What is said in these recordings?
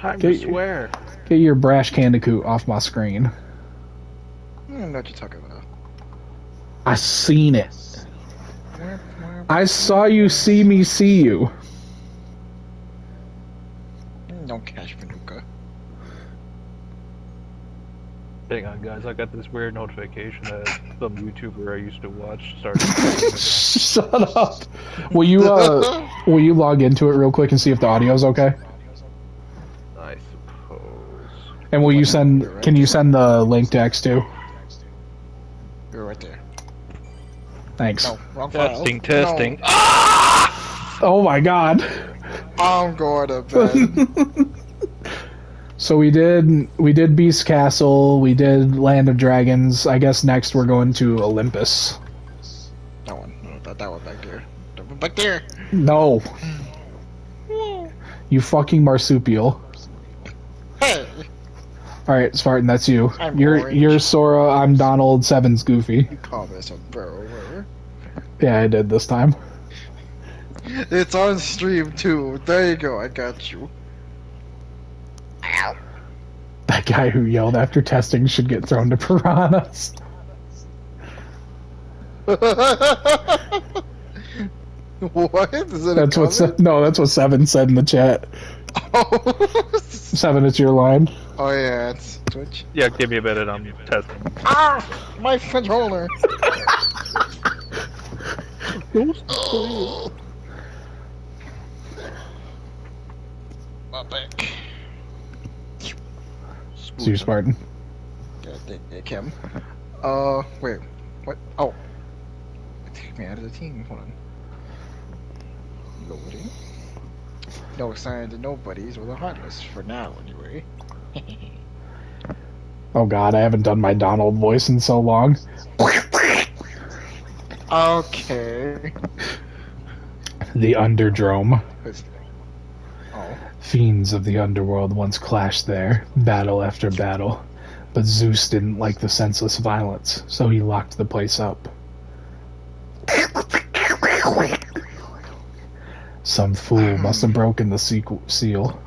time to swear. Get your brash candicoot off my screen. I don't know what you're talking about. I seen it. I saw you see me see you. Don't catch Panuka. Hang on, guys. I got this weird notification that some YouTuber I used to watch started. Shut up. Will you log into it real quick and see if the audio's okay? I suppose. And will you send? Can you send the link to X2? You're right there. Thanks. No, wrong file. Testing. No. Ah! Oh my god. I'm going to bed. So we did Beast Castle, we did Land of Dragons. I guess next we're going to Olympus. That one. No, that one back there. That one back there. No. You fucking marsupial. Hey. Alright, Spartan, that's you. You're orange. Sora, I'm Donald, Seven's Goofy. You call this a burrower? Yeah, I did this time. It's on stream too. There you go. I got you. Ow. That guy who yelled after testing should get thrown to piranhas. What? Is it That's what Seven said in the chat. Oh. Seven, it's your line. Oh yeah, it's Twitch. Yeah, give me a minute. I'm testing. Ah, my controller. My back. See you, Spartan. Yeah, Kim. Wait. What? Oh. Take me out of the team. Hold on. Loading. No sign to nobodies with a hot list for now, anyway. Oh god, I haven't done my Donald voice in so long. Okay. The Underdrome. Oh. Fiends of the underworld once clashed there, battle after battle. But Zeus didn't like the senseless violence, so he locked the place up. Some fool must have broken the seal.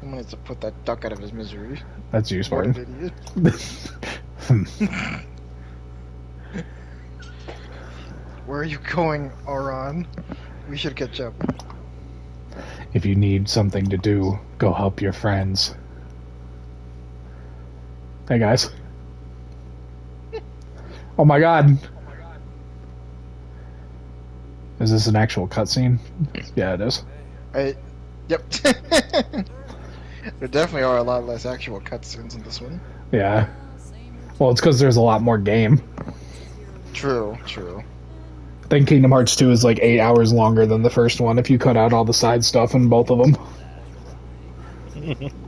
I'm gonna have to put that duck out of his misery. That's you, What Spartan. an idiot. Where are you going, Auron? We should catch up. If you need something to do, go help your friends. Hey guys. Oh my god. Is this an actual cutscene? Yeah, it is. Yep. There definitely are a lot less actual cutscenes in this one. Yeah. Well, it's because there's a lot more game. True, true. I think Kingdom Hearts 2 is like 8 hours longer than the first one if you cut out all the side stuff in both of them.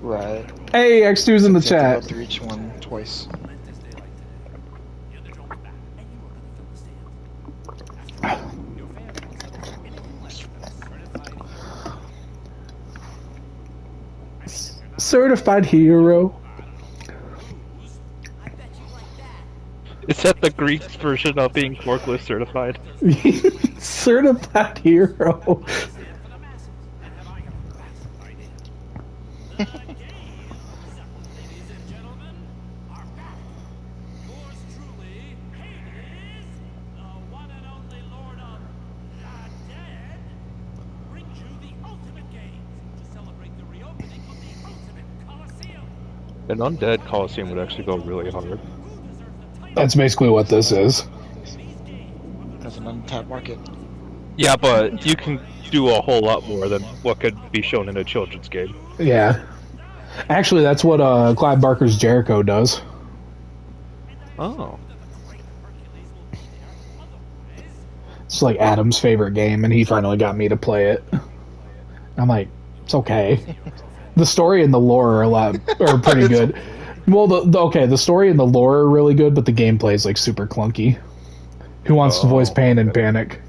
Right. Hey, X2's in the You have to chat. go through each one twice. Certified hero. Is that the Greek version of being forklift certified? Certified hero. An undead Coliseum would actually go really hard. That's basically what this is. That's an untapped market. Yeah, but you can do a whole lot more than what could be shown in a children's game. Yeah. Actually, that's what Clive Barker's Jericho does. Oh. It's like Adam's favorite game, and he finally got me to play it. I'm like, it's okay. The story and the lore are pretty good. Well, the story and the lore are really good, but the gameplay is like super clunky. Who wants to voice Pain and Panic?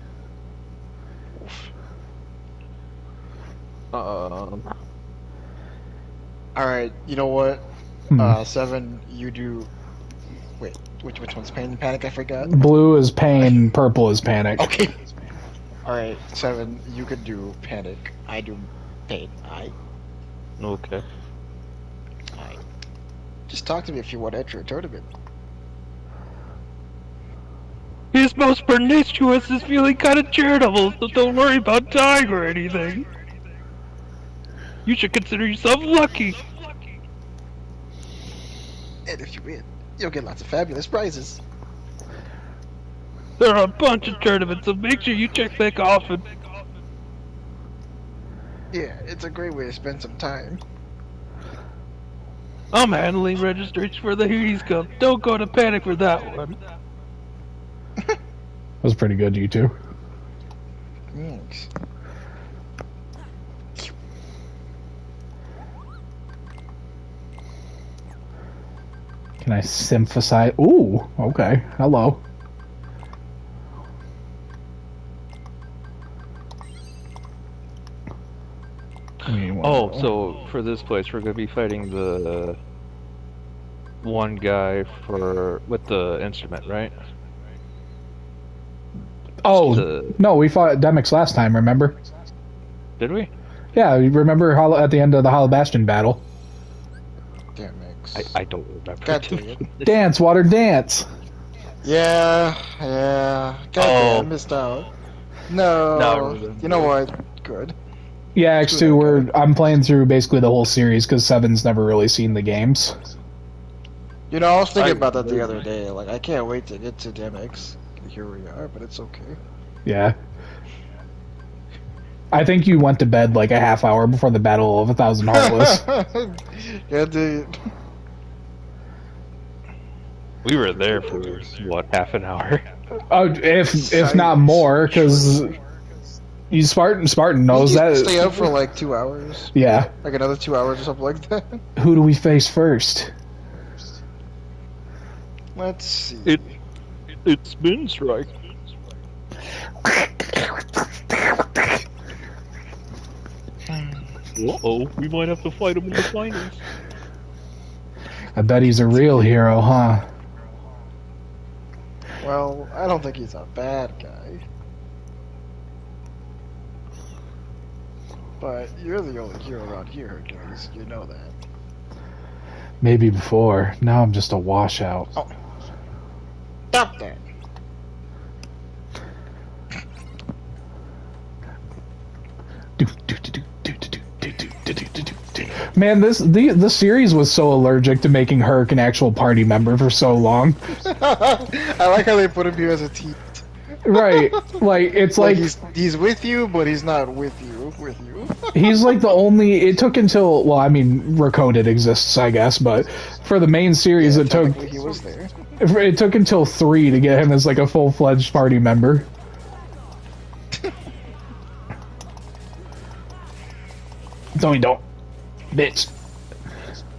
Alright, you know what? 7, you do... Wait, which one's Pain and Panic? I forgot. Blue is Pain, purple is Panic. Okay. Alright, 7, you could do Panic. I do Pain. Okay. Alright. Just talk to me if you want to enter a tournament. His most pernicious is feeling kind of charitable, so don't worry about dying or anything. You should consider yourself lucky. And if you win, you'll get lots of fabulous prizes. There are a bunch of tournaments, so make sure you check back often. Yeah, it's a great way to spend some time. I'm handling registration for the Hades Cup. Don't go to panic for that one. That was pretty good, you two. Thanks. Can I synthesize? Ooh, okay. Hello. Oh, so for this place, we're gonna be fighting the one guy with the instrument, right? Oh, no, we fought Demix last time, remember? Did we? Yeah, you remember at the end of the Hollow Bastion battle? Damn mix. I don't remember. God dang it. Dance, water, dance! Yeah. God damn, I missed out. No. You know what? Good. Yeah, X2, I'm playing through basically the whole series because Seven's never really seen the games. You know, I was thinking about that the other day. Like, I can't wait to get to Demix. Here we are, but it's okay. Yeah. I think you went to bed like a half hour before the Battle of 1,000 Heartless. Yeah, dude. We were there for, what, half an hour? Oh, if not more, because Spartan knows that. Stay up for like 2 hours. Yeah. Like another 2 hours or something like that. Who do we face first? Let's see. It's Spin Strike. Uh-oh, we might have to fight him in the finals. I bet he's a real hero, huh? Well, I don't think he's a bad guy. But you're the only hero around here, Hercules. You know that. Maybe before. Now I'm just a washout. Oh. Stop that. Man, the series was so allergic to making Herc an actual party member for so long. I like how they put him here as a team. Right, like it's like he's with you, but he's not with you. He's like the only. It took until I mean, Recoded exists, I guess, but for the main series, it took. He was there. It took until 3 to get him as like a full-fledged party member. No, you don't, bitch.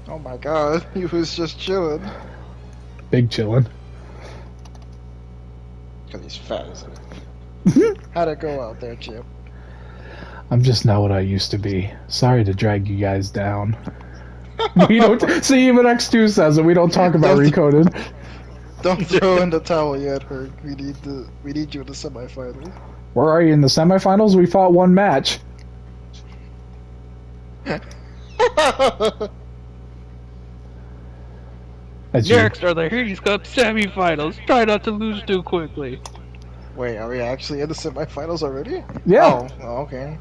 Oh my god, he was just chilling. Big chillin'. Because he's fat, isn't it? How'd it go out there, Chip? I'm just not what I used to be. Sorry to drag you guys down. We don't see, even X2 says it. We don't talk about Recoded. Don't throw in the towel yet, Herc. We need you in the semifinals. Where are you in the semifinals? We fought one match. Next are the Hades Cup semifinals. Try not to lose too quickly. Wait, are we actually in the semifinals already? Yeah. Oh, okay.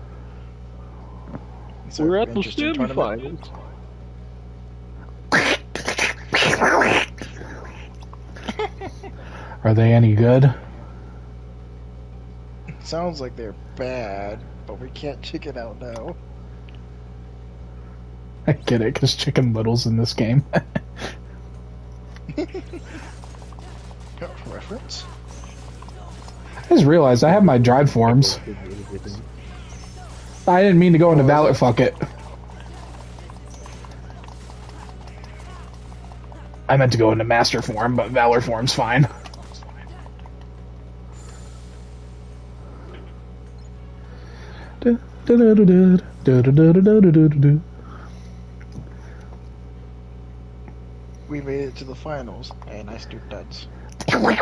We're at the semifinals. Are they any good? Sounds like they're bad, but we can't chicken out now. I get it, because Chicken Little's in this game. Reference? I just realized I have my drive forms. I didn't mean to go into Valor, fuck it. I meant to go into Master form, but Valor form's fine. We made it to the finals. Hey, nice dude, duds. Well,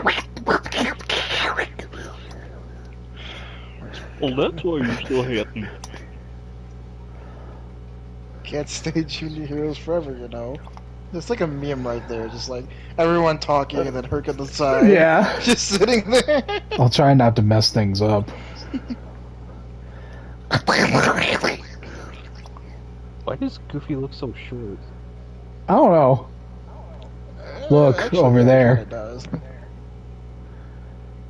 that's why you're still happy. can't stay junior heroes forever, you know. It's like a meme right there, just like everyone talking and then Herc on the side. Yeah. Just sitting there. I'll try not to mess things up. Why does Goofy look so short? I don't know. Look, Actually, over yeah, there. It does.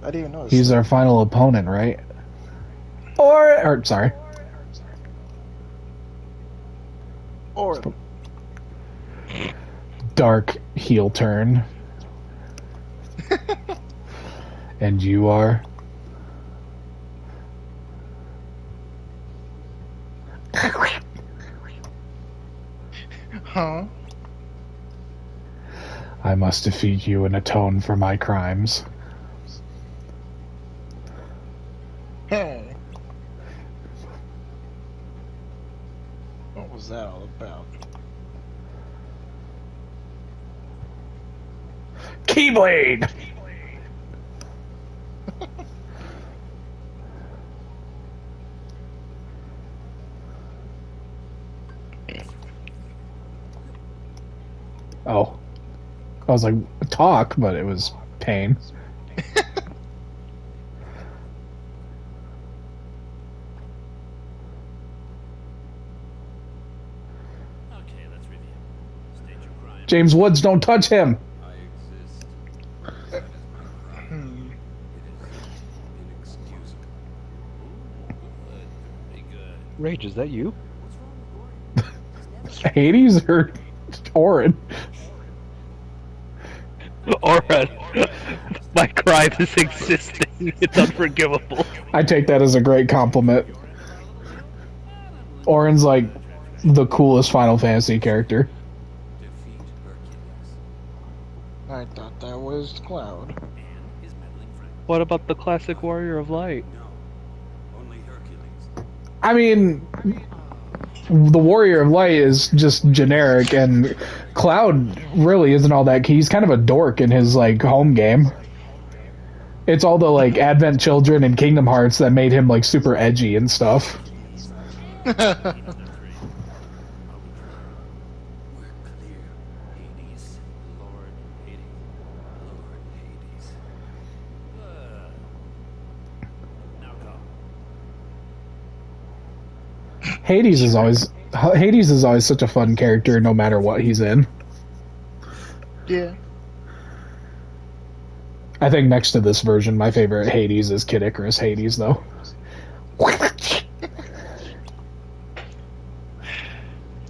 I didn't even notice. He's our final opponent, right? Or sorry. Or Dark heel turn. And you are? huh? I must defeat you and atone for my crimes. Hey. What was that all about? Keyblade! Oh. I was like, talk, but it was pain. Okay, let's review. State your crime. James Woods, don't touch him! I exist. That is my crime. It is inexcusable. Ooh, good. Very good. Rage, is that you? What's wrong with Gordon? Hades or Orin? Alright. My crime is existing. It's unforgivable. I take that as a great compliment. Orin's like the coolest Final Fantasy character. Defeat Hercules I thought that was Cloud. and his meddling friend. What about the classic Warrior of Light? No, only Hercules. I mean, the Warrior of Light is just generic, and Cloud really isn't all that. He's kind of a dork in his like home game. It's all the like Advent Children and Kingdom Hearts that made him like super edgy and stuff. We're clear. Hades, Lord Hades. Lord Hades. Now go. Hades is always such a fun character, no matter what he's in. Yeah. I think next to this version, my favorite Hades is Kid Icarus Hades, though.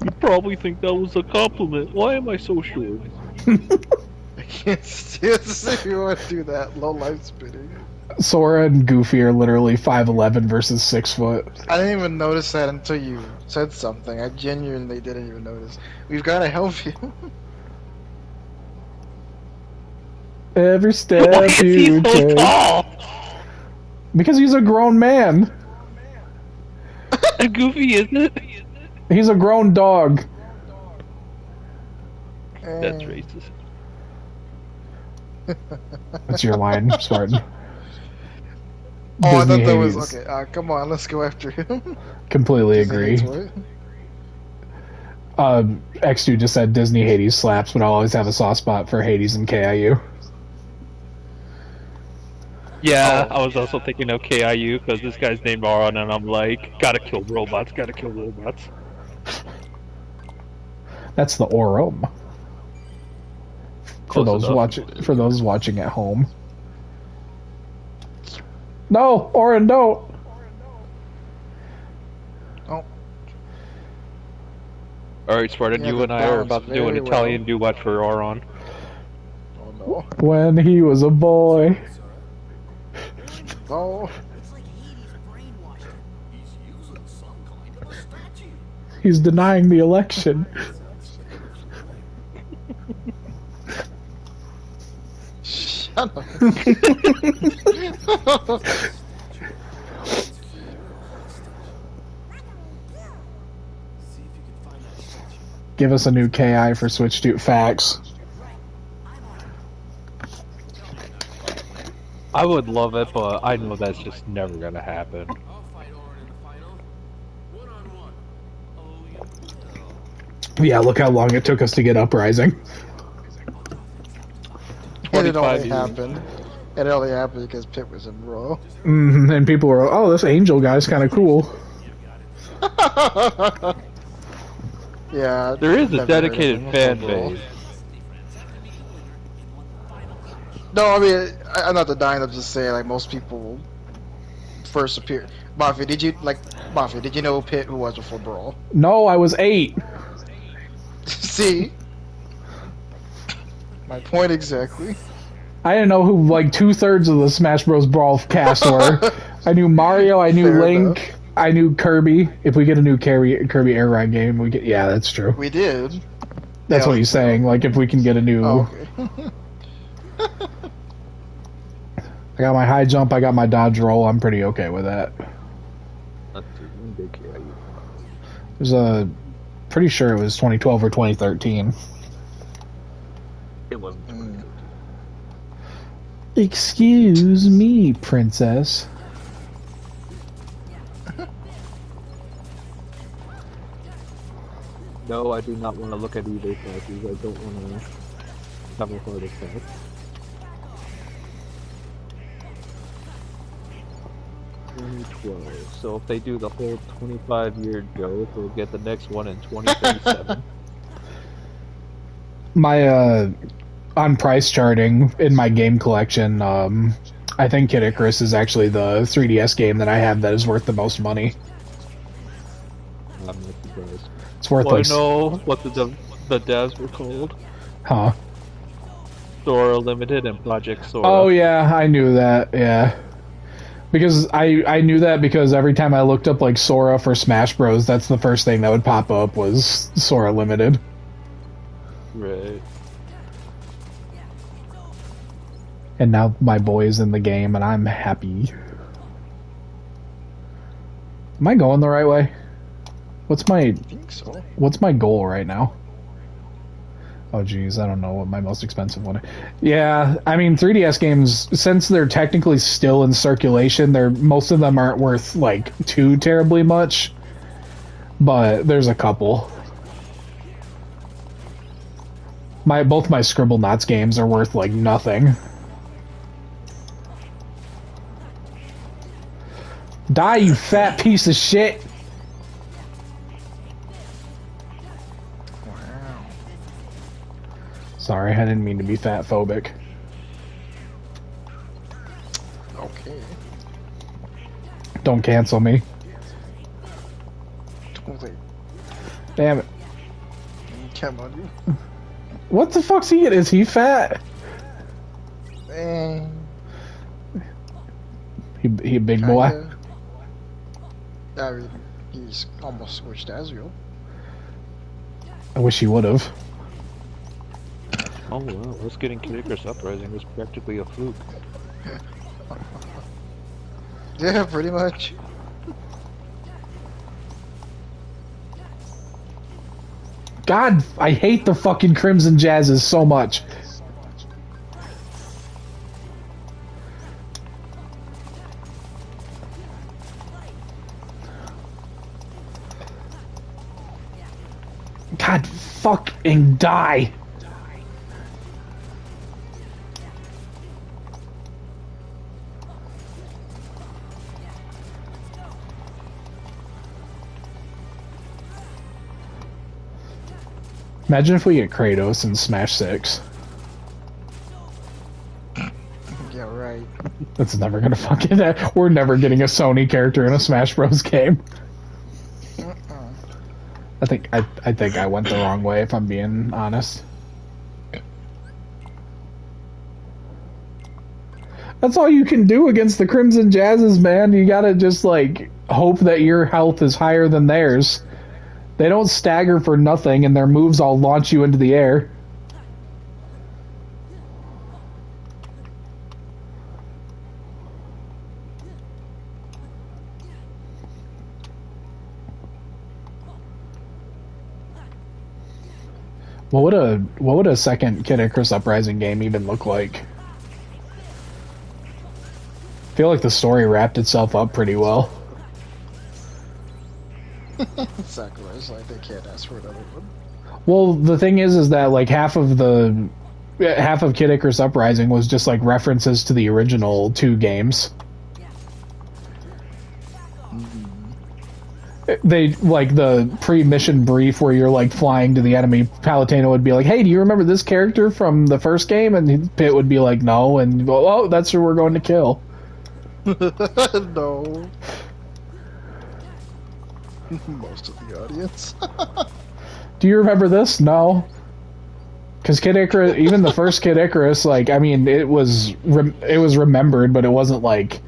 You probably think that was a compliment. Why am I so short? I can't see you want to do that. Low life spinning. Sora and Goofy are literally 5'11 versus 6 foot. I didn't even notice that until you said something. I genuinely didn't even notice. We've got to help you. Every Why step is you he so take. tall? Because he's a grown man. And Goofy isn't? He's a grown dog. That's racist. That's your line, Spartan. Oh, I Disney thought that was Hades. okay. Come on, let's go after him. Completely Disney agree. hates what? X2 just said Disney Hades slaps, but I'll always have a soft spot for Hades and KIU. Yeah, I was also thinking of KIU because this guy's named Aron, and I'm like, gotta kill robots, gotta kill robots. That's the Orum. For Close enough. for those watching at home. No, Orin, don't. Oh, Alright, Spartan, Yeah, you the and I are balance about to do an very Italian duet for Aron. oh no. When he was a boy. Oh, It's like Hades brainwashed him. He's using some kind of a statue. He's denying the election. shut up. See if you can find that statue. Give us a new KI for Switch 2 facts. I would love it, but I know that's just never gonna happen. I'll fight Orin in the final. One-on-one. Oh, you will. Yeah, look how long it took us to get Uprising. And it 25 only years. happened. And it only happened because Pit was in Raw. And people were, oh, this Angel guy's kind of cool. Yeah. There is I've a never heard dedicated of him fan from Raw. base. No, I mean, I'm not denying. I'm just saying, like, most people first appear. Mafia, did you know Pit who was before Brawl? No, I was 8. See? My point exactly. I didn't know who like 2/3 of the Smash Bros. Brawl cast were. I knew Mario, I knew Fair Link, enough. I knew Kirby. If we get a new Kirby Air Ride game, we get that's true. We did. That's Yeah, what he's saying. Like if we can get a new, Oh, okay. I got my high jump, I got my dodge roll. I'm pretty okay with that. There's a pretty sure it was 2012 or 2013. It wasn't. Mm. Excuse me, princess. No, I do not want to look at eBay prices. I don't want to have a heart attack. So if they do the whole 25-year joke, we'll get the next one in 2037. My on price charting in my game collection, I think Kid Icarus is actually the 3DS game that I have that is worth the most money. I'm not surprised. It's worth Well, I like, know what the devs were called. huh? Sora Limited and Project Sora. Oh yeah, I knew that. Yeah, because I knew that because every time I looked up like Sora for Smash Bros, that's the first thing that would pop up was Sora Limited. Right. And now my boy is in the game, and I'm happy. Am I going the right way? What's I think so. my goal right now? Oh geez, I don't know what my most expensive one is. Yeah, I mean 3DS games, since they're technically still in circulation, most of them aren't worth like too terribly much. But there's a couple. Both my Scribble Knots games are worth like nothing. Die, you fat piece of shit! Wow. Sorry, I didn't mean to be fat phobic. Okay. Don't cancel me. Totally. Damn it. Come on, you. What the fuck's he? Is he fat? He a big boy? Kinda. I mean, he's almost switched to Ezreal. I wish he would have. Oh wow, us getting Kid Icarus Uprising was practically a fluke. Yeah, pretty much. God, I hate the fucking Crimson Jazzes so much. God, fucking die. Imagine if we get Kratos in Smash 6. Yeah, right. That's never gonna fucking... We're never getting a Sony character in a Smash Bros. Game. I think I went the wrong way, if I'm being honest. That's all you can do against the Crimson Jazzes, man. You gotta just, like, hope that your health is higher than theirs. They don't stagger for nothing, and their moves all launch you into the air. What would a second Kid Icarus Uprising game even look like? I feel like the story wrapped itself up pretty well. Sakura's like, they can't ask for another one. Well, the thing is that like half of Kid Icarus Uprising was just like references to the original 2 games. They like the pre-mission brief where you're like flying to the enemy. Palutena would be like, "Hey, do you remember this character from the first game?" And Pitt would be like, "No," and go, "Oh, that's who we're going to kill." No. Most of the audience. Do you remember this? No. Because Kid Icarus, even the first Kid Icarus, like, I mean, it was remembered, but it wasn't like,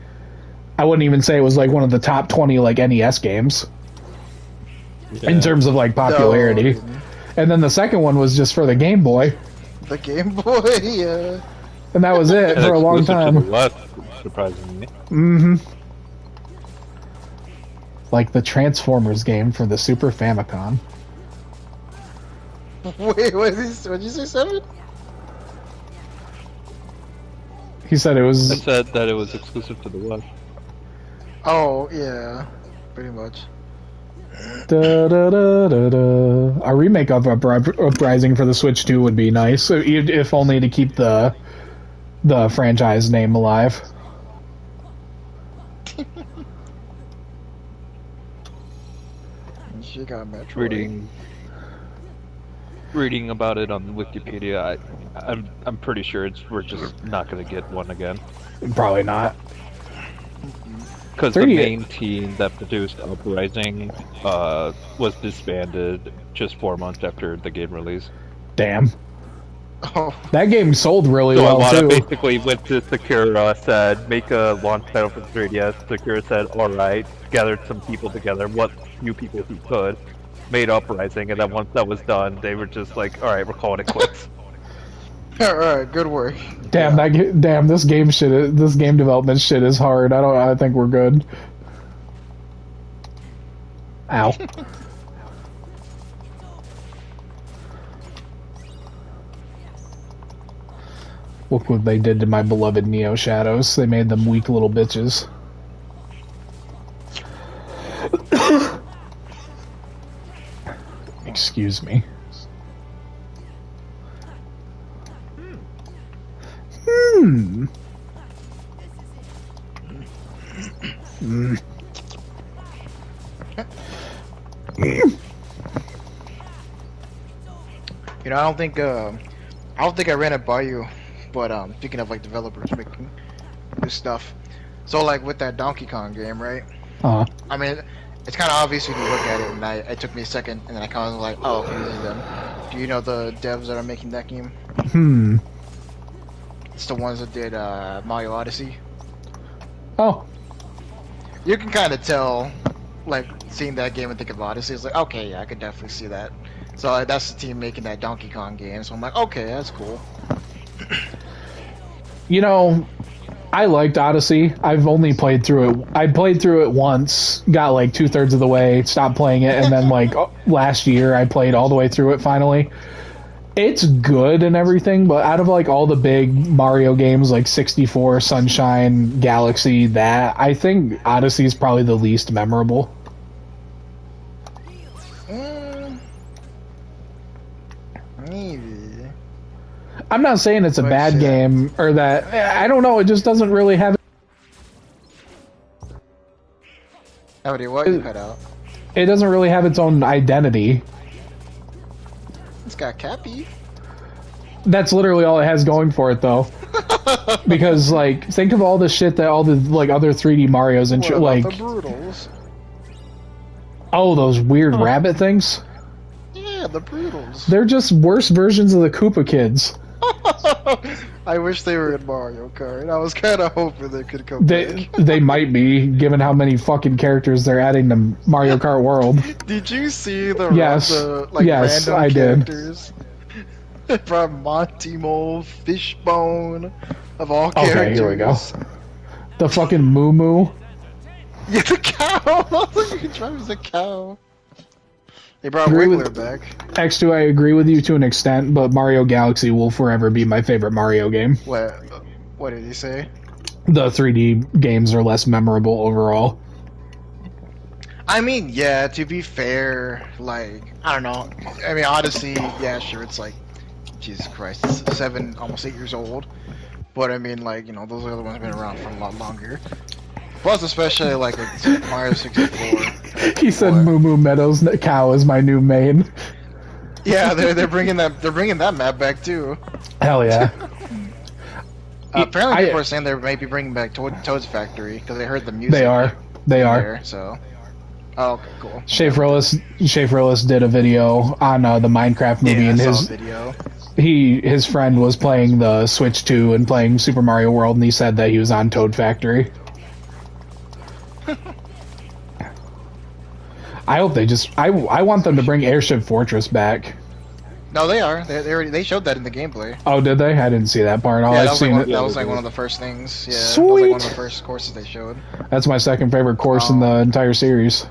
I wouldn't even say it was like one of the top 20 like NES games in terms of like popularity. No. And then the second one was just for the Game Boy. The Game Boy, yeah. And that was it for a long time. Surprisingly. Mm-hmm. Like the Transformers game for the Super Famicom. Wait, what did you say, 7? He said it was... I said that it was exclusive to the West. Oh, yeah. Pretty much. Da, da, da, da, da. A remake of Uprising for the Switch 2 would be nice, if only to keep the franchise name alive. She got Metroid. Reading about it on Wikipedia, I'm pretty sure we're just not gonna get one again. Probably not. Because the main team that produced Uprising was disbanded just 4 months after the game release. Damn. Oh. That game sold really well too. Iwata basically went to Sakura, said, make a launch title for the 3DS. Sakura said, alright, gathered some people together, what few people he could, made Uprising, and then once that was done, they were just like, alright, we're calling it quits. Alright, good work. Damn, this game development shit is hard. I think we're good. Ow. Look what they did to my beloved Neo Shadows. They made them weak little bitches. Excuse me. Hmm. Mm. You know, I don't think I ran it by you, but speaking of like developers making new stuff, so like with that Donkey Kong game, right? I mean, it's kind of obvious when you look at it, and it took me a second, and then I kind of was like, oh, okay, this is them. Do you know the devs that are making that game? Hmm. It's the ones that did Mario Odyssey. Oh. You can kind of tell, like, seeing that game and think of Odyssey, it's like, okay, yeah, I could definitely see that. So that's the team making that Donkey Kong game, so I'm like, okay, that's cool. You know, I liked Odyssey. I've only played through it. I played through it once, got like 2/3 of the way, stopped playing it, and then like last year I played all the way through it finally. It's good and everything, but out of like all the big Mario games like 64, Sunshine, Galaxy, I think Odyssey is probably the least memorable. Maybe. I'm not saying it's a bad game or that. I don't know. It just doesn't really have. Howdy, what you cut out? It doesn't really have its own identity. It's got Cappy. That's literally all it has going for it, though. Because, like, think of all the shit that all the like other 3D Mario's and shit like. The Brutals? Oh, those weird rabbit things. Yeah, the Brutals. They're just worse versions of the Koopa Kids. I wish they were in Mario Kart. I was kind of hoping they could come back. They might be, given how many fucking characters they're adding to Mario Kart World. Did you see the yes, random I characters? Did. From Monty Mole, Fishbone, of all characters. Okay, here we go. The fucking Moo Moo. Yeah, the cow! You can drive as a cow. They brought Wiggler back. X2, I agree with you to an extent, but Mario Galaxy will forever be my favorite Mario game. What did he say? The 3D games are less memorable overall. I mean, yeah, to be fair, like, I don't know. I mean, Odyssey, yeah, sure, it's like, Jesus Christ, it's 7, almost 8 years old. But I mean, like, those other ones have been around for a lot longer. Plus, especially, like, with Mario 64. He said What? Moo Moo Meadows cow is my new main. Yeah, they're bringing that map back, too. Hell yeah. Apparently, people are saying they might be bringing back Toad's Factory, because they heard the music. They are. There, so... Oh, okay, cool. Schaefer did a video on the Minecraft movie, and his friend was playing the Switch 2 and playing Super Mario World, and he said that he was on Toad Factory. I hope they just... I want them to bring Airship Fortress back. No, they are. They showed that in the gameplay. Oh, did they? I didn't see that part. Yeah, that was like one of the first things. Yeah, Sweet. That was like one of the first courses they showed. That's my second favorite course in the entire series.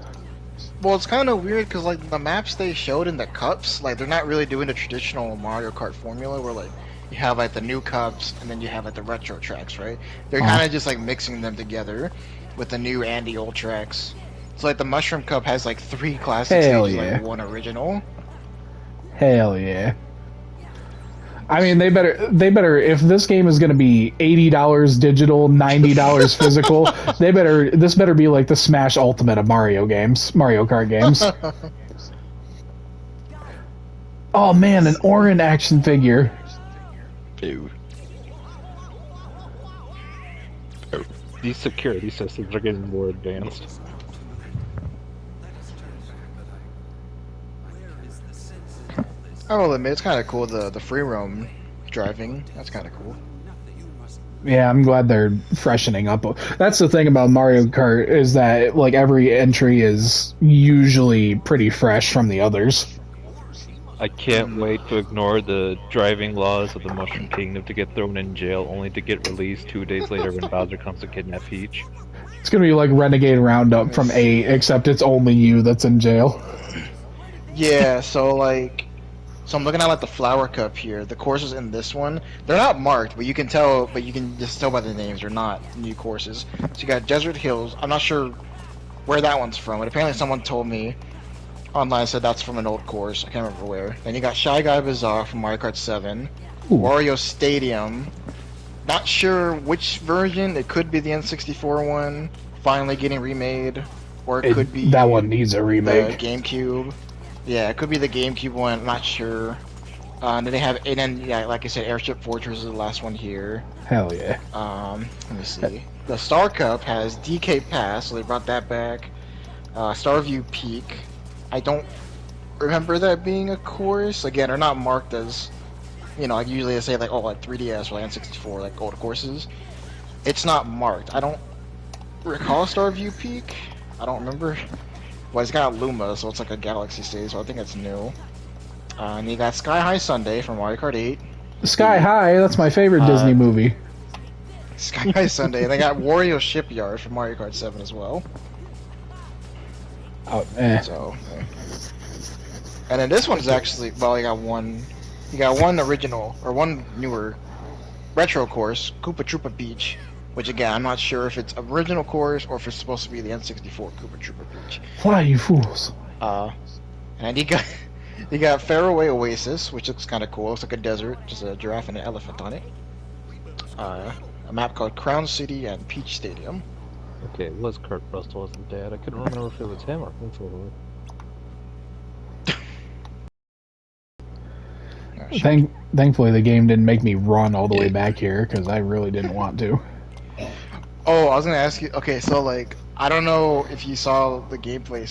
Well, it's kind of weird because like the maps they showed in the cups, like they're not really doing the traditional Mario Kart formula where like you have like the new cups and then you have like the retro tracks, right? They're kind of just like mixing them together with the new and the old tracks. So like the Mushroom Cup has like 3 classic stages, like 1 original. Hell yeah. I mean, they better if this game is going to be $80 digital, $90 physical, this better be like the Smash Ultimate of Mario Kart games. Oh man, an Orin action figure. Dude. These security systems are getting more advanced. I will admit, it's kind of cool, the free roam driving. That's kind of cool. Yeah, I'm glad they're freshening up. That's the thing about Mario Kart, is that like every entry is usually pretty fresh from the others. I can't wait to ignore the driving laws of the Mushroom Kingdom to get thrown in jail, only to get released 2 days later when Bowser comes to kidnap Peach. It's gonna be like Renegade Roundup from 8, except it's only you that's in jail. Yeah, so like... So I'm looking at like the Flower Cup here. The courses in this one, they're not marked, but you can tell. But you can just tell by the names they're not new courses. So you got Desert Hills. I'm not sure where that one's from, but apparently someone told me online, said that's from an old course. I can't remember where. Then you got Shy Guy Bazaar from Mario Kart 7. Ooh. Wario Stadium. Not sure which version. It could be the N64 one, finally getting remade, or it could be that one needs a remake. The GameCube. Yeah, it could be the GameCube one. I'm not sure. And then they have, and then yeah, like I said, Airship Fortress is the last one here. Hell yeah. Let me see. The Star Cup has DK Pass, so they brought that back. Starview Peak. I don't remember that being a course. Again, they're not marked as, like usually they say like, oh, like 3DS or like N64, like old courses. It's not marked. I don't recall Starview Peak. I don't remember. Well, it's got Luma, so it's like a galaxy stage, so I think it's new. And you got Sky High Sunday from Mario Kart 8. Sky High, that's my favorite Disney movie. Sky High Sunday. And they got Wario Shipyard from Mario Kart 7 as well. Oh, So, yeah. And then this one's actually, well, you got one original, or one newer retro course, Koopa Troopa Beach. Which again, I'm not sure if it's original course or if it's supposed to be the N64 Koopa Troopa Beach. Why, you fools? And you got Faraway Oasis, which looks kind of cool. It's like a desert, just a giraffe and an elephant on it. A map called Crown City and Peach Stadium. Okay, it was Kurt Russell as the dad. I couldn't remember if it was him or Winslow. Thankfully, the game didn't make me run all the way back here, because I really didn't want to. Oh, I was gonna ask you. Okay, so like, I don't know if you saw the gameplay.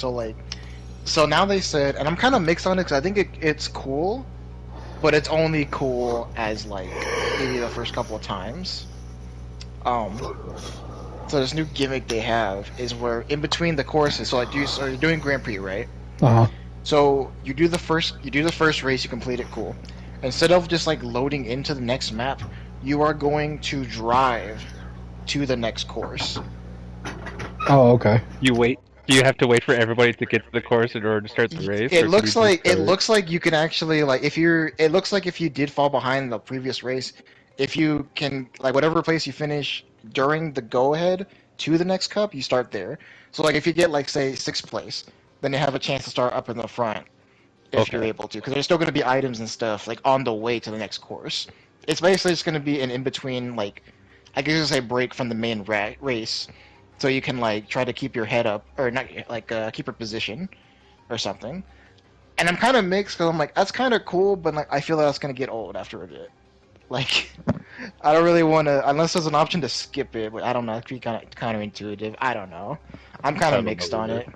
So now they said, and I'm kind of mixed on it because I think it's cool, but it's only cool as like maybe the first couple of times. So this new gimmick they have is where in between the courses, so like you're doing Grand Prix, right? So you do the first race, you complete it, cool. Instead of just like loading into the next map, you are going to drive to the next course. Oh, okay. You wait. Do you have to wait for everybody to get to the course in order to start the race? It looks like you can actually like if you did fall behind the previous race, if you can like whatever place you finish during the go ahead, to the next cup, you start there. So like if you get like say 6th place, then you have a chance to start up in the front if you're able to, because there's still going to be items and stuff like on the way to the next course. It's basically just going to be an in between, like I guess you say break from the main race, so you can like try to keep your head up or not like keep your position or something. And I'm kind of mixed because I'm like that's kind of cool, but like I feel like that's going to get old after a bit. Like I don't really want to unless there's an option to skip it, but I don't know. It could be kind of counterintuitive. I don't know. I'm kind of mixed on it.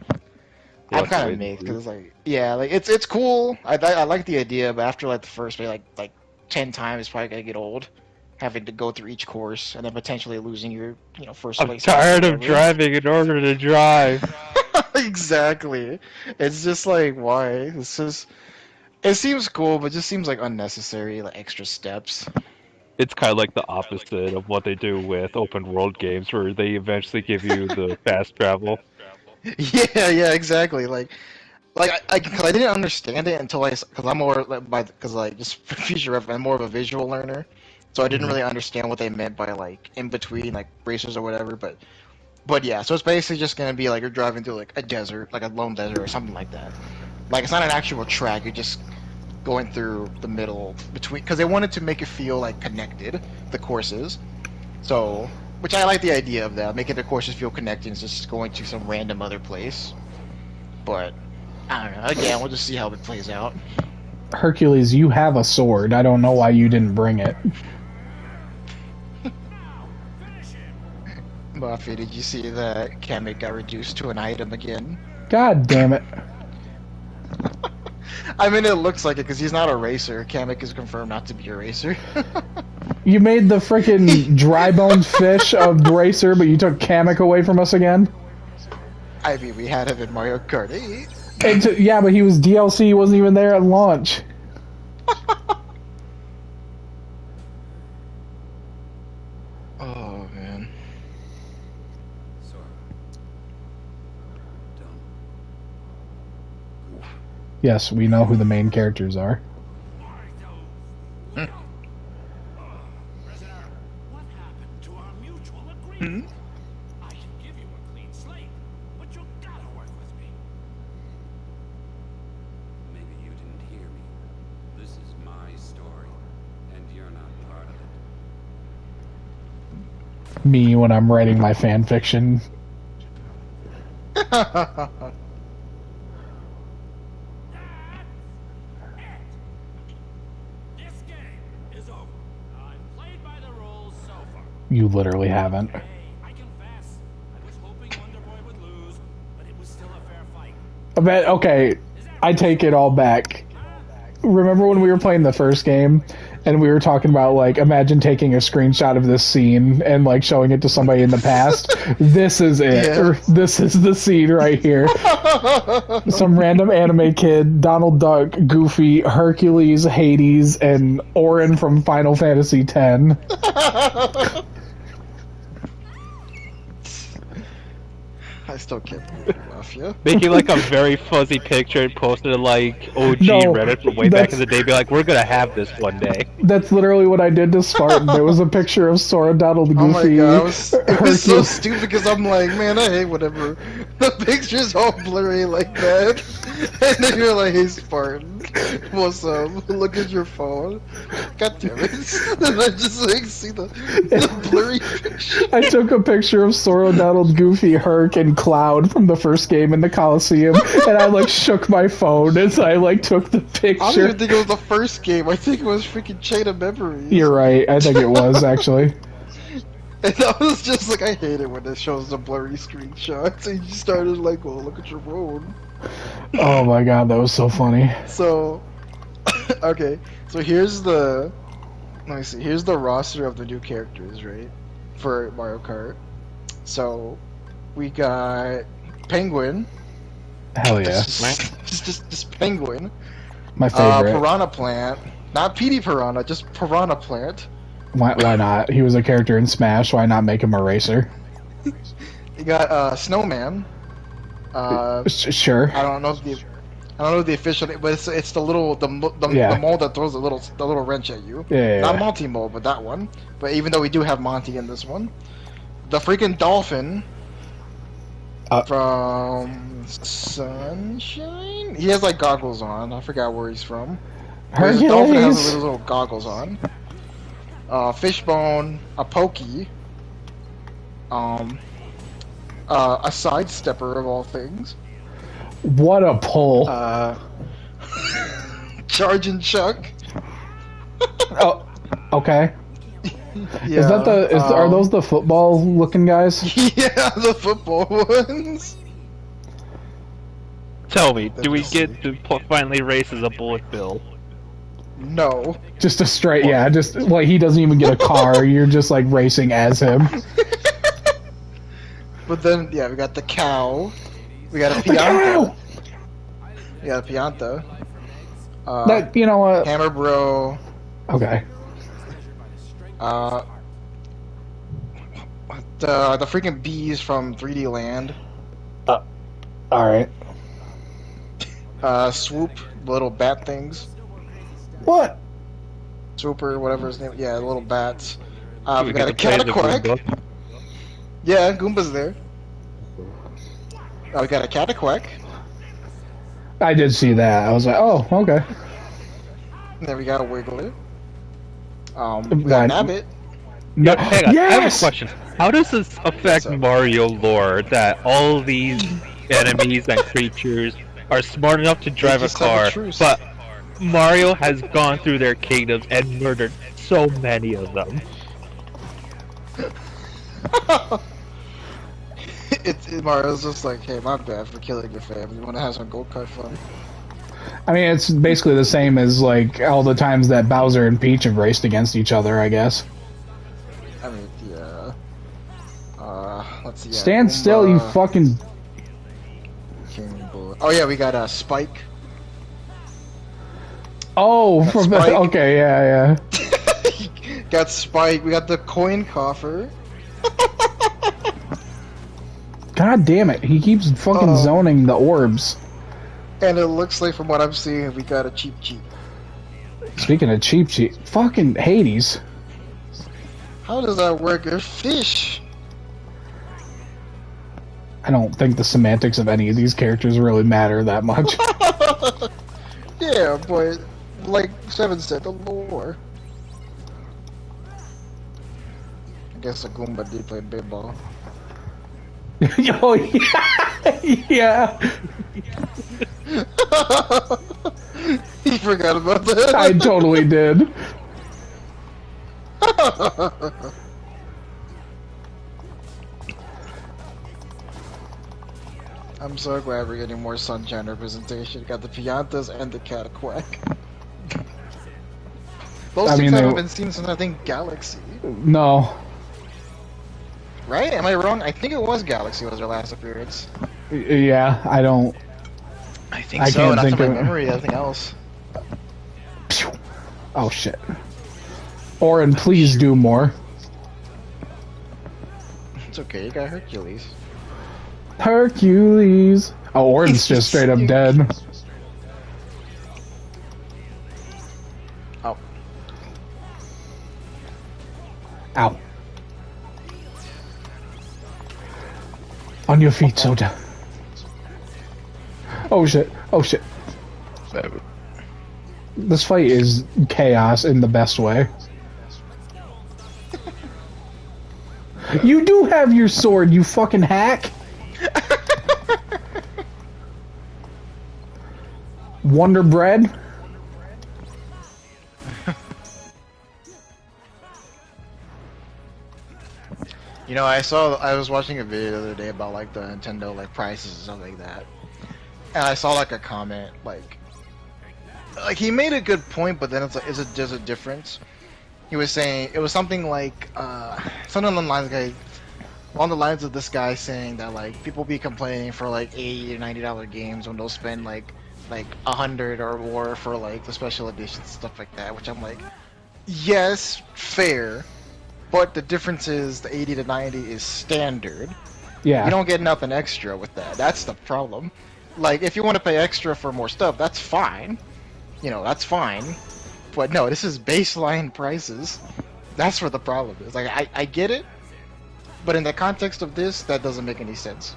I'm kind of mixed because like yeah, like it's cool. I like the idea, but after like the first maybe like 10 times, it's probably gonna get old, having to go through each course and then potentially losing your first place. I'm tired of driving in order to drive. Exactly. It's just like why? It's just it seems cool, but it just seems like unnecessary, like extra steps. It's kind of like the opposite of what they do with open world games, where they eventually give you the fast travel. Yeah, exactly. Like cause I didn't understand it until because I'm more because like just for future reference, I'm more of a visual learner, so I didn't really understand what they meant by like in between like racers or whatever. But yeah, so it's basically just gonna be like you're driving through like a desert, like a lone desert or something like that. Like it's not an actual track. You're just going through the middle between because they wanted to make it feel like connected, the courses. So, which I like the idea of that, making the courses feel connected instead of just going to some random other place. But I don't know. Again, we'll just see how it plays out. Hercules, you have a sword. I don't know why you didn't bring it. Buffy, did you see that Kamek got reduced to an item again? God damn it. I mean, it looks like it because he's not a racer. Kamek is confirmed not to be a racer. You made the freaking dry-boned fish a racer, but you took Kamek away from us again? I mean, we had him in Mario Kart 8. Yeah, but he was DLC. He wasn't even there at launch. Oh, man. Yes, we know who the main characters are. Prisoner, what happened to our mutual agreement? I can give you a clean slate, but you gotta work with me. Maybe you didn't hear me. This is my story, and you're not part of it. Me when I'm writing my fan fiction. You literally haven't. Hey, I confess, I was hoping Wonder Boy would lose, but it was still a fair fight. Okay, I take it all back. Remember when we were playing the first game and we were talking about like imagine taking a screenshot of this scene and like showing it to somebody in the past? This is it. Yeah. This is the scene right here. Some random anime kid, Donald Duck, Goofy, Hercules, Hades, and Auron from Final Fantasy X. I still can't believe Mafia. Making like a very fuzzy picture and posted it like OG No, Reddit from way back in the day, be like, we're gonna have this one day. That's literally what I did to Spartan. There was a picture of Sora, Donald, Goofy. Oh my god, it was so Hercules. stupid because I'm like, man, I hate whatever. The picture's all blurry like that. And then you're like, hey Spartan, what's up? Look at your phone. God damn it. And I just like see the blurry picture. I took a picture of Sora, Donald, Goofy, Herc, and Cloud from the first game in the Coliseum, and I like shook my phone as I like took the picture. I don't even think it was the first game. I think it was freaking Chain of Memories. You're right. I think it was actually. And I was just like, I hate it when it shows the blurry screenshots. And you started like, well, look at your phone. Oh my god, that was so funny. So, okay, so here's the, let me see, here's the roster of the new characters, right, for Mario Kart. So, we got Penguin. Hell yeah. Just Penguin. My favorite. Piranha Plant. Not Petey Piranha, just Piranha Plant. Why not? He was a character in Smash. Why not make him a racer? You got Snowman. Sure. I don't know the official name, but it's the little the mole that throws the little wrench at you. Yeah. Not Monty Mole, but that one. But even though we do have Monty in this one, the freaking dolphin Uh, from Sunshine. He has like goggles on. I forgot where he's from. But the dolphin has Hercules. little goggles on. Fishbone, a pokey, a sidestepper of all things. What a pull. Charging Chuck. Oh, okay. Yeah, Is that are those the football looking guys? Yeah, the football ones. Tell me, do we get to finally race as a bullet bill? No. Just a straight, yeah, just like he doesn't even get a car, you're just like racing as him. But then, yeah, we got the cow. We got a The cow! Pianta. We got a Pianta. That, you know what? Hammer Bro. Okay. The freaking bees from 3D Land. Alright. Swoop, the little bat things. What? Swooper, whatever his name. Yeah, the little bats. Do We got a get to play the Cataquack. Goomba? Yeah, Goomba's there. We got a Cataquack. I did see that. I was like, oh, okay. And then we got a Wiggler. We got Nabbit. No. Hang on, I have a Yes! question. How does this affect Mario lore that all these enemies and creatures are smart enough to drive a just have a car, truce. but Mario has gone through their kingdoms and murdered so many of them? Mario's just like, hey, my bad for killing your family. You want to have some go-kart fun? I mean, it's basically the same as like all the times that Bowser and Peach have raced against each other, I guess. I mean, yeah. Let's see. Yeah, Stand still, you Goomba, fucking... King Bull. Oh yeah, we got Spike. Oh, Got from Spike. okay, yeah. Got Spike. We got the coin coffer. God damn it, he keeps fucking zoning the orbs. And it looks like, from what I'm seeing, we got a Cheap Cheap. Speaking of cheap, fucking Hades. How does that work? There's fish. I don't think the semantics of any of these characters really matter that much. Yeah, but like Seven said, the lore. I guess a Goomba did play baseball. Oh, yeah. Yeah. He forgot about that. I totally did. I'm so glad we're getting more Sunshine representation. Got the Piantas and the Cataquack. Those I things mean, haven't they- been seen since, I think, Galaxy. No. Right? Am I wrong? I think it was Galaxy was their last appearance. Yeah, I don't... I think I so, can't not think to my of it. memory, nothing else. Pew. Oh, shit. Orin, please do more. It's okay, you got Hercules. Hercules. Oh, Orin's just straight up dead. Oh. Ow. On your feet, Soda. Oh shit. Oh shit. This fight is chaos in the best way. You do have your sword, you fucking hack! Wonder Bread? You know, I was watching a video the other day about like the Nintendo like prices and stuff like that, and I saw like a comment like he made a good point, but then it's like, there's a difference. He was saying it was something like something along the lines of this guy saying that like people be complaining for like $80 or $90 games when they'll spend like $100 or more for like the special editions stuff like that, which I'm like, yes, fair. But the difference is the 80 to 90 is standard. Yeah. You don't get nothing extra with that. That's the problem. Like, if you want to pay extra for more stuff, that's fine. You know, that's fine. But no, this is baseline prices. That's where the problem is. Like, I get it, but in the context of this, that doesn't make any sense.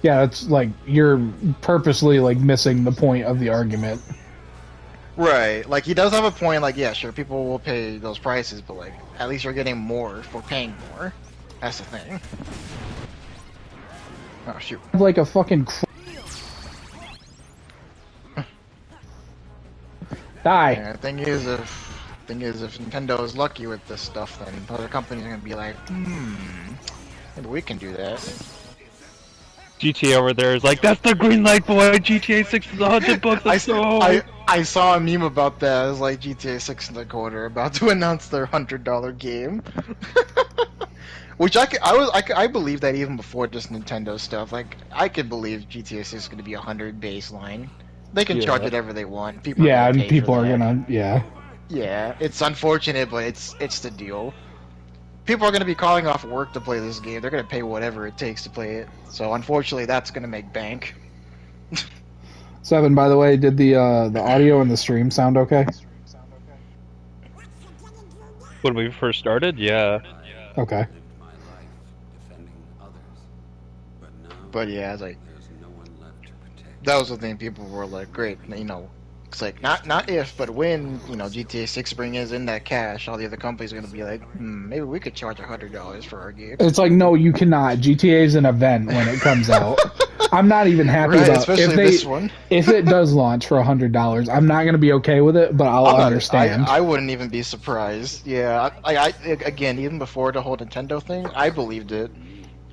Yeah, it's like you're purposely like missing the point of the argument. Right. Like he does have a point. Like yeah, sure, people will pay those prices, but like at least you're getting more for paying more. That's the thing. Oh shoot. Like a fucking die. Yeah, the thing is, if Nintendo is lucky with this stuff, then other companies are gonna be like, maybe we can do that. GTA over there is like, that's the green light, boy. GTA 6 is $100. Let's go. I saw a meme about that. It was like GTA 6 and a quarter about to announce their $100 game. Which I believe that even before just Nintendo stuff. Like I could believe GTA 6 is going to be 100 baseline. They can charge whatever they want. People yeah, are and people are gonna Yeah, it's unfortunate, but it's the deal. People are going to be calling off work to play this game. They're going to pay whatever it takes to play it. So unfortunately, that's going to make bank. Seven, by the way, did the audio and the stream sound okay? When we first started, yeah. Okay. But yeah, it's like that was the thing. People were like, "Great, you know." It's like not if, but when GTA 6 brings in that cash, all the other companies are gonna be like, maybe we could charge $100 for our game. It's like, no, you cannot. GTA is an event when it comes out. I'm not even happy about especially this one. If it does launch for $100, I'm not gonna be okay with it, but I'll understand. I wouldn't even be surprised. Yeah, I again, even before the whole Nintendo thing, I believed it.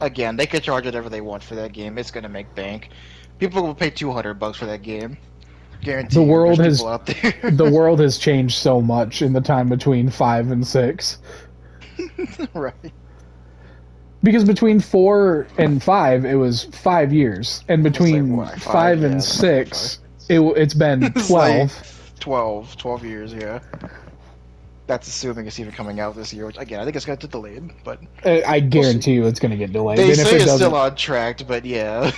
Again, they could charge whatever they want for that game. It's gonna make bank. People will pay $200 for that game. Guarantee the world has out there. the world has changed so much in the time between 5 and 6. Right. Because between 4 and 5, it was 5 years, and between like, 5 and 6, it's been 12. 12 years, yeah. That's assuming it's even coming out this year, which again I think it's gonna get delayed, but I guarantee you it's gonna get delayed. They and say if it's still on track, but yeah.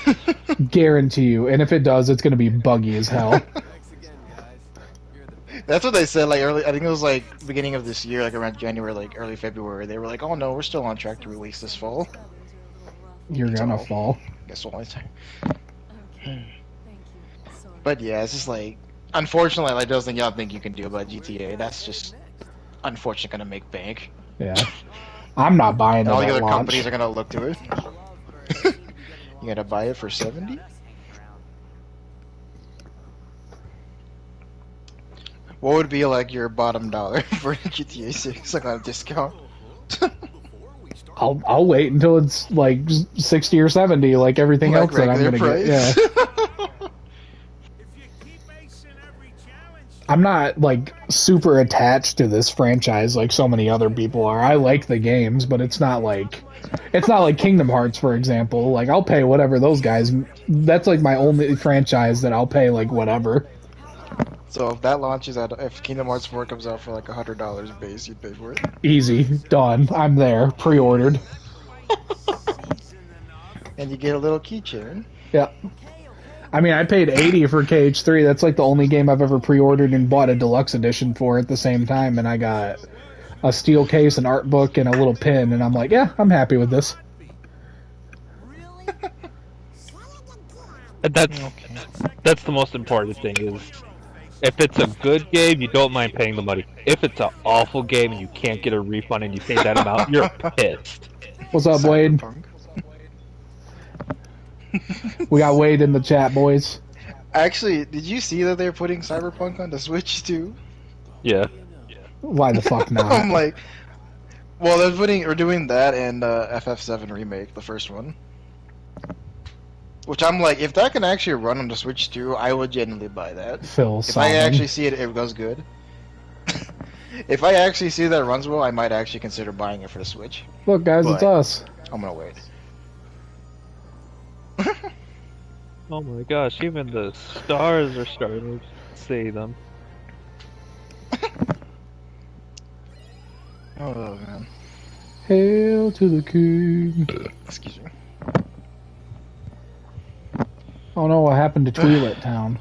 Guarantee you, and if it does, it's gonna be buggy as hell. That's what they said. Like early, I think it was like beginning of this year, like around January, like early February. They were like, "Oh no, we're still on track to release this fall." You're gonna fall. Guess what? But yeah, it's just like, unfortunately, like those things y'all think you can do about GTA. That's just unfortunately gonna make bank. Yeah, I'm not buying it. All the other companies are gonna look to it. You gotta buy it for $70. What would be like your bottom dollar for GTA 6, like on a discount? I'll wait until it's like 60 or 70, like everything else that I'm gonna price? get. Yeah. I'm not like super attached to this franchise like so many other people are. I like the games, but it's not like Kingdom Hearts, for example. Like I'll pay whatever those guys. That's like my only franchise that I'll pay like whatever. So if that launches if Kingdom Hearts 4 comes out for like $100 base, you'd pay for it? Easy, done. I'm there, pre-ordered. And you get a little keychain. Yeah. I mean, I paid $80 for KH3. That's like the only game I've ever pre-ordered and bought a deluxe edition for at the same time, and I got a steel case, an art book, and a little pin, and I'm like, yeah, I'm happy with this. That's the most important thing is, if it's a good game, you don't mind paying the money. If it's an awful game and you can't get a refund and you pay that amount, you're pissed. What's up, Wade? We got Wade in the chat, boys. Actually, did you see that they're putting Cyberpunk on the Switch too? Yeah. Why the fuck not? I'm like, well, they're doing that and FF7 remake, the first one. Which I'm like, if that can actually run on the Switch too, I would genuinely buy that. If I actually see it goes good. If I actually see that it runs well, I might actually consider buying it for the Switch. Look, guys, it's us. I'm gonna wait. Oh my gosh, even the stars are starting to say them. Oh man. Hail to the king. Excuse me. Oh no, what happened to Twi'lek Town?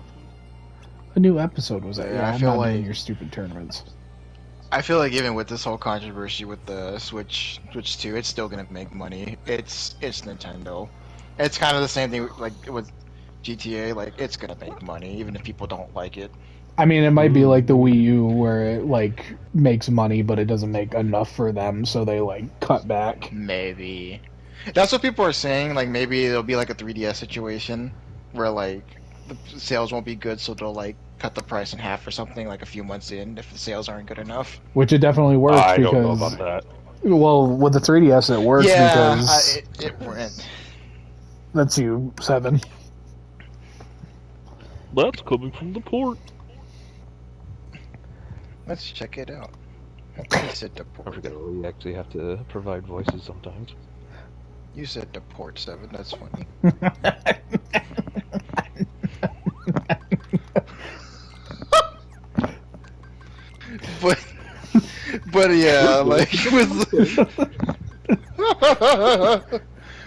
A new episode was out. Yeah, I I'm feel not like doing your stupid tournaments. I feel like even with this whole controversy with the Switch 2, it's still gonna make money. It's Nintendo. It's kind of the same thing like with GTA. Like it's gonna make money even if people don't like it. I mean, it might be like the Wii U where it like makes money, but it doesn't make enough for them, so they like cut back. Maybe that's what people are saying. Like maybe it'll be like a 3DS situation where like the sales won't be good, so they'll like cut the price in half or something like a few months in if the sales aren't good enough. Which it definitely works I because don't know about that. well, with the 3DS it works Yeah, because it went. that's you 7. That's coming from the port. Let's check it out. You said the I port. forget we actually have to provide voices sometimes. You said the port 7. That's funny. but but yeah, like with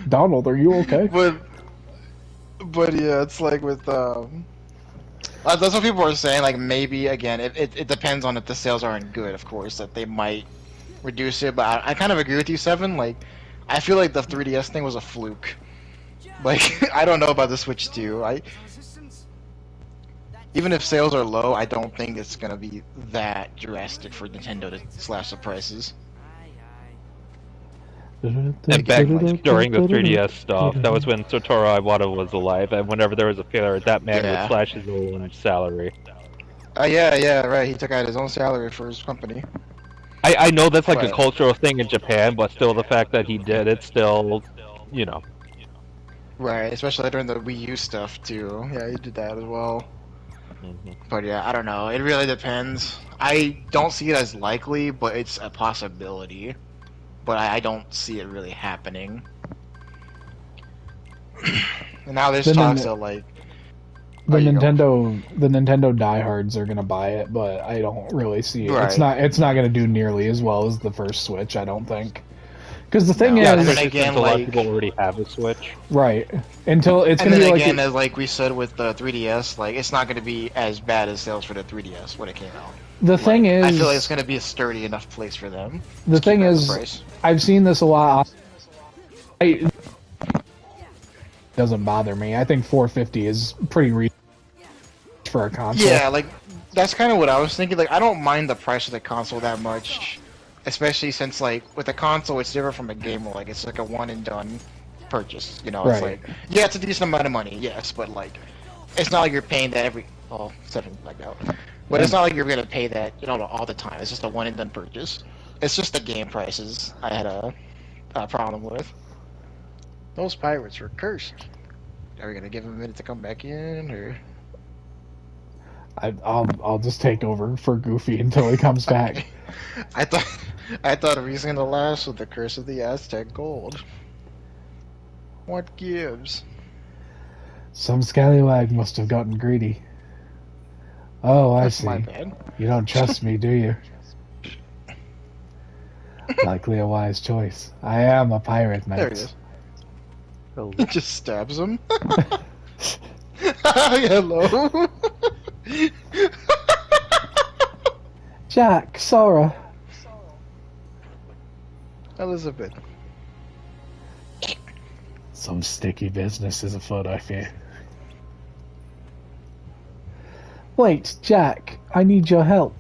Donald, are you okay? but yeah, it's like with that's what people are saying. Like maybe again, it depends on if the sales aren't good, of course, that they might reduce it. But I kind of agree with you, Seven. Like I feel like the 3DS thing was a fluke. Like I don't know about the Switch 2. Even if sales are low, I don't think it's gonna be that drastic for Nintendo to slash the prices. And back during the 3DS stuff, that was when Satoru Iwata was alive, and whenever there was a failure, that man Yeah. would slash his own salary. Yeah, right. He took out his own salary for his company. I know that's like a But- cultural thing in Japan, but still the fact that he did it still, you know. Right, especially during the Wii U stuff too. Yeah, he did that as well. But yeah, I don't know. It really depends. I don't see it as likely, but it's a possibility. But I don't see it really happening. And now there's Then talks the- of like The Oh, you go. Nintendo diehards are gonna buy it, but I don't really see it. Right. It's not gonna do nearly as well as the first Switch, I don't think. Because the thing No. is, Yeah, and then Especially again, since a lot of like- people already have a Switch. right? Until it's and gonna then be again, like as like we said with the 3DS, like it's not going to be as bad as sales for the 3DS when it came out. the thing Like, is. I feel like it's going to be a sturdy enough place for them. The to keep thing it at is, the price. I've seen this a lot. Doesn't bother me. I think 450 is pretty reasonable for a console. Yeah, like that's kind of what I was thinking. Like I don't mind the price of the console that much, especially since like with the console it's different from a gamer. Like it's like a one and done purchase. You know, it's Right. like yeah, it's a decent amount of money, yes, but like it's not like you're paying that every 7 like that. But it's not like you're gonna pay that all the time. It's just a one and done purchase. It's just the game prices I had a problem with. Those pirates were cursed. Are we gonna give them a minute to come back in, or? I'll just take over for Goofy until he comes back. I thought it was gonna last with the curse of the Aztec gold. What gives? Some scallywag must have gotten greedy. Oh, I That's see. my bad. You don't trust me, do you? Likely a wise choice. I am a pirate, mate. There he is. Oh, He just stabs him. Hello. Jack, Sora. Elizabeth. Some sticky business is afoot, I fear. Wait, Jack, I need your help.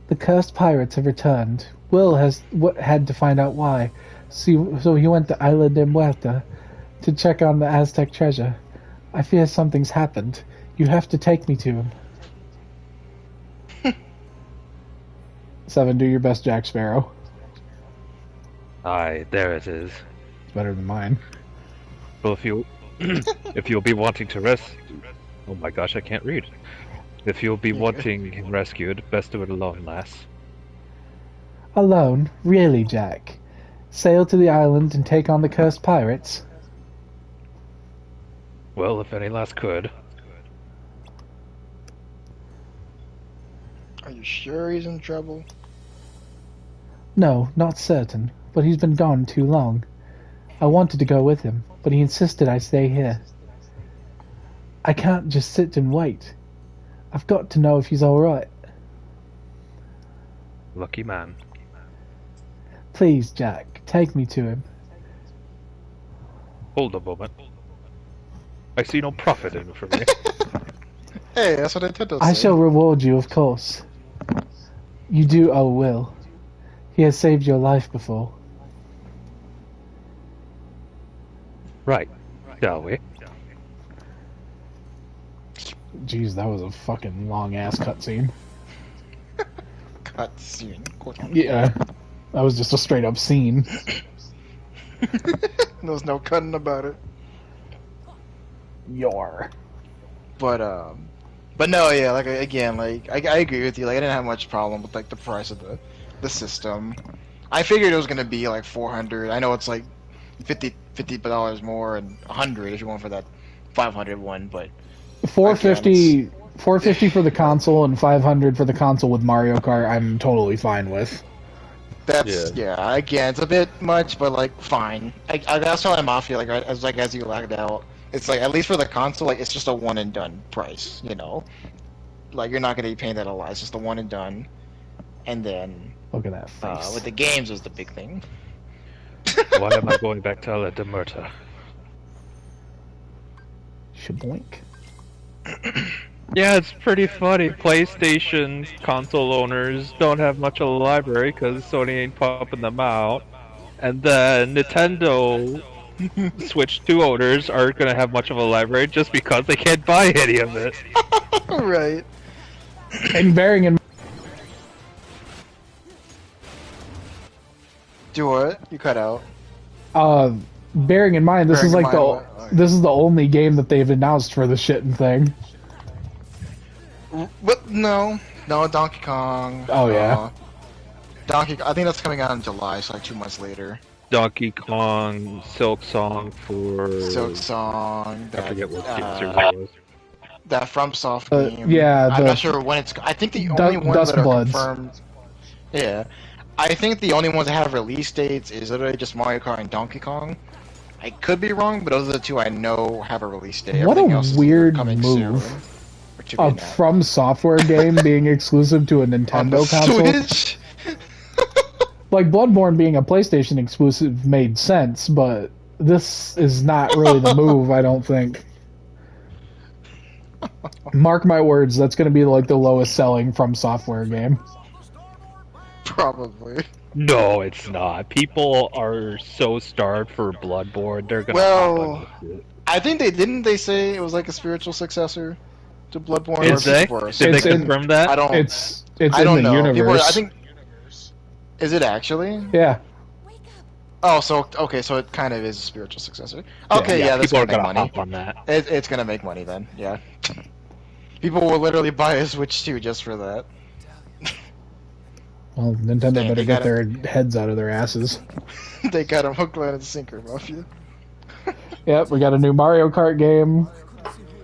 The cursed pirates have returned. Will had to find out why, so he went to Isla de Muerta to check on the Aztec treasure. I fear something's happened. You have to take me to him. 7, do your best, Jack Sparrow. aye, there it is. It's better than mine. Well, if you'll be wanting to rest, oh my gosh, I can't read. If you'll be wanting him rescued, best do it alone, lass. Alone? Really, Jack? Sail to the island and take on the cursed pirates? Well, if any lass could. Are you sure he's in trouble? No, not certain, but he's been gone too long. I wanted to go with him, but he insisted I stay here. I can't just sit and wait. I've got to know if he's alright. Lucky man. Please, Jack, take me to him. Hold a moment. I see no profit in it for me. Hey, that's what Nintendo I said. shall reward you, of course. You do owe Will. He has saved your life before. Right. Shall we? Jeez, that was a fucking long-ass cutscene. Cutscene. Yeah. That was just a straight-up scene. There's no cutting about it. Yar. But no, yeah, like again, like I agree with you. Like I didn't have much problem with like the price of the system. I figured it was gonna be like 400. I know it's like $50 more and 100 if you want for that 500 one, but 450, again, 450 for the console and 500 for the console with Mario Kart. I'm totally fine with. that's yeah. Again, it's a bit much, but like fine. I that's why Mafia as you lagged out. It's like at least for the console, like it's just a one and done price. You know, like you're not gonna be paying that a lot. It's just a one and done. And then Look at that face. with the games was the big thing. Why am I going back to La Demerta? Shaboink. Yeah, it's pretty funny. PlayStation console owners don't have much of a library because Sony ain't pumping them out. And then Nintendo Switch 2 owners aren't going to have much of a library just because they can't buy any of it. Right. And bearing in Do what? You cut out. bearing in mind, this Bearing is in like mind what? this is the only game that they've announced for the shitting thing. What? No, Donkey Kong. Oh, yeah? Donkey. I think that's coming out in July, so like 2 months later. Donkey Kong, Silk Song for... Silk Song. I forget what series uh, it was. that FromSoft game. yeah, I'm the- not sure when it's. I think the only ones that are Duskbloods. confirmed. Yeah, I think the only ones that have release dates is literally just Mario Kart and Donkey Kong. I could be wrong, but those are the two I know have a release date. What a Everything else is weird coming move. soon, or to be A announced. From Software game being exclusive to a On the Nintendo console. Switch. Like, Bloodborne being a PlayStation exclusive made sense, but this is not really the move, I don't think. Mark my words, that's going to be like the lowest selling From Software game. Probably. No, it's not. People are so starved for Bloodborne, they're gonna Well, hop on this shit. I think they say it was like a spiritual successor to Bloodborne. Did or they? people were Did they It's in- confirm that? I don't. It's I in don't the know. universe. People are, I think. Is it actually? Yeah. Oh, so okay, so it kind of is a spiritual successor. Okay, yeah, that's people are gonna make gonna money. hop on that. It's gonna make money then. Yeah. People will literally buy a Switch 2 just for that. Well, Nintendo Damn, better they get got their heads out of their asses. They got him hook, line, and sinker, Mafia. Yep, we got a new Mario Kart game,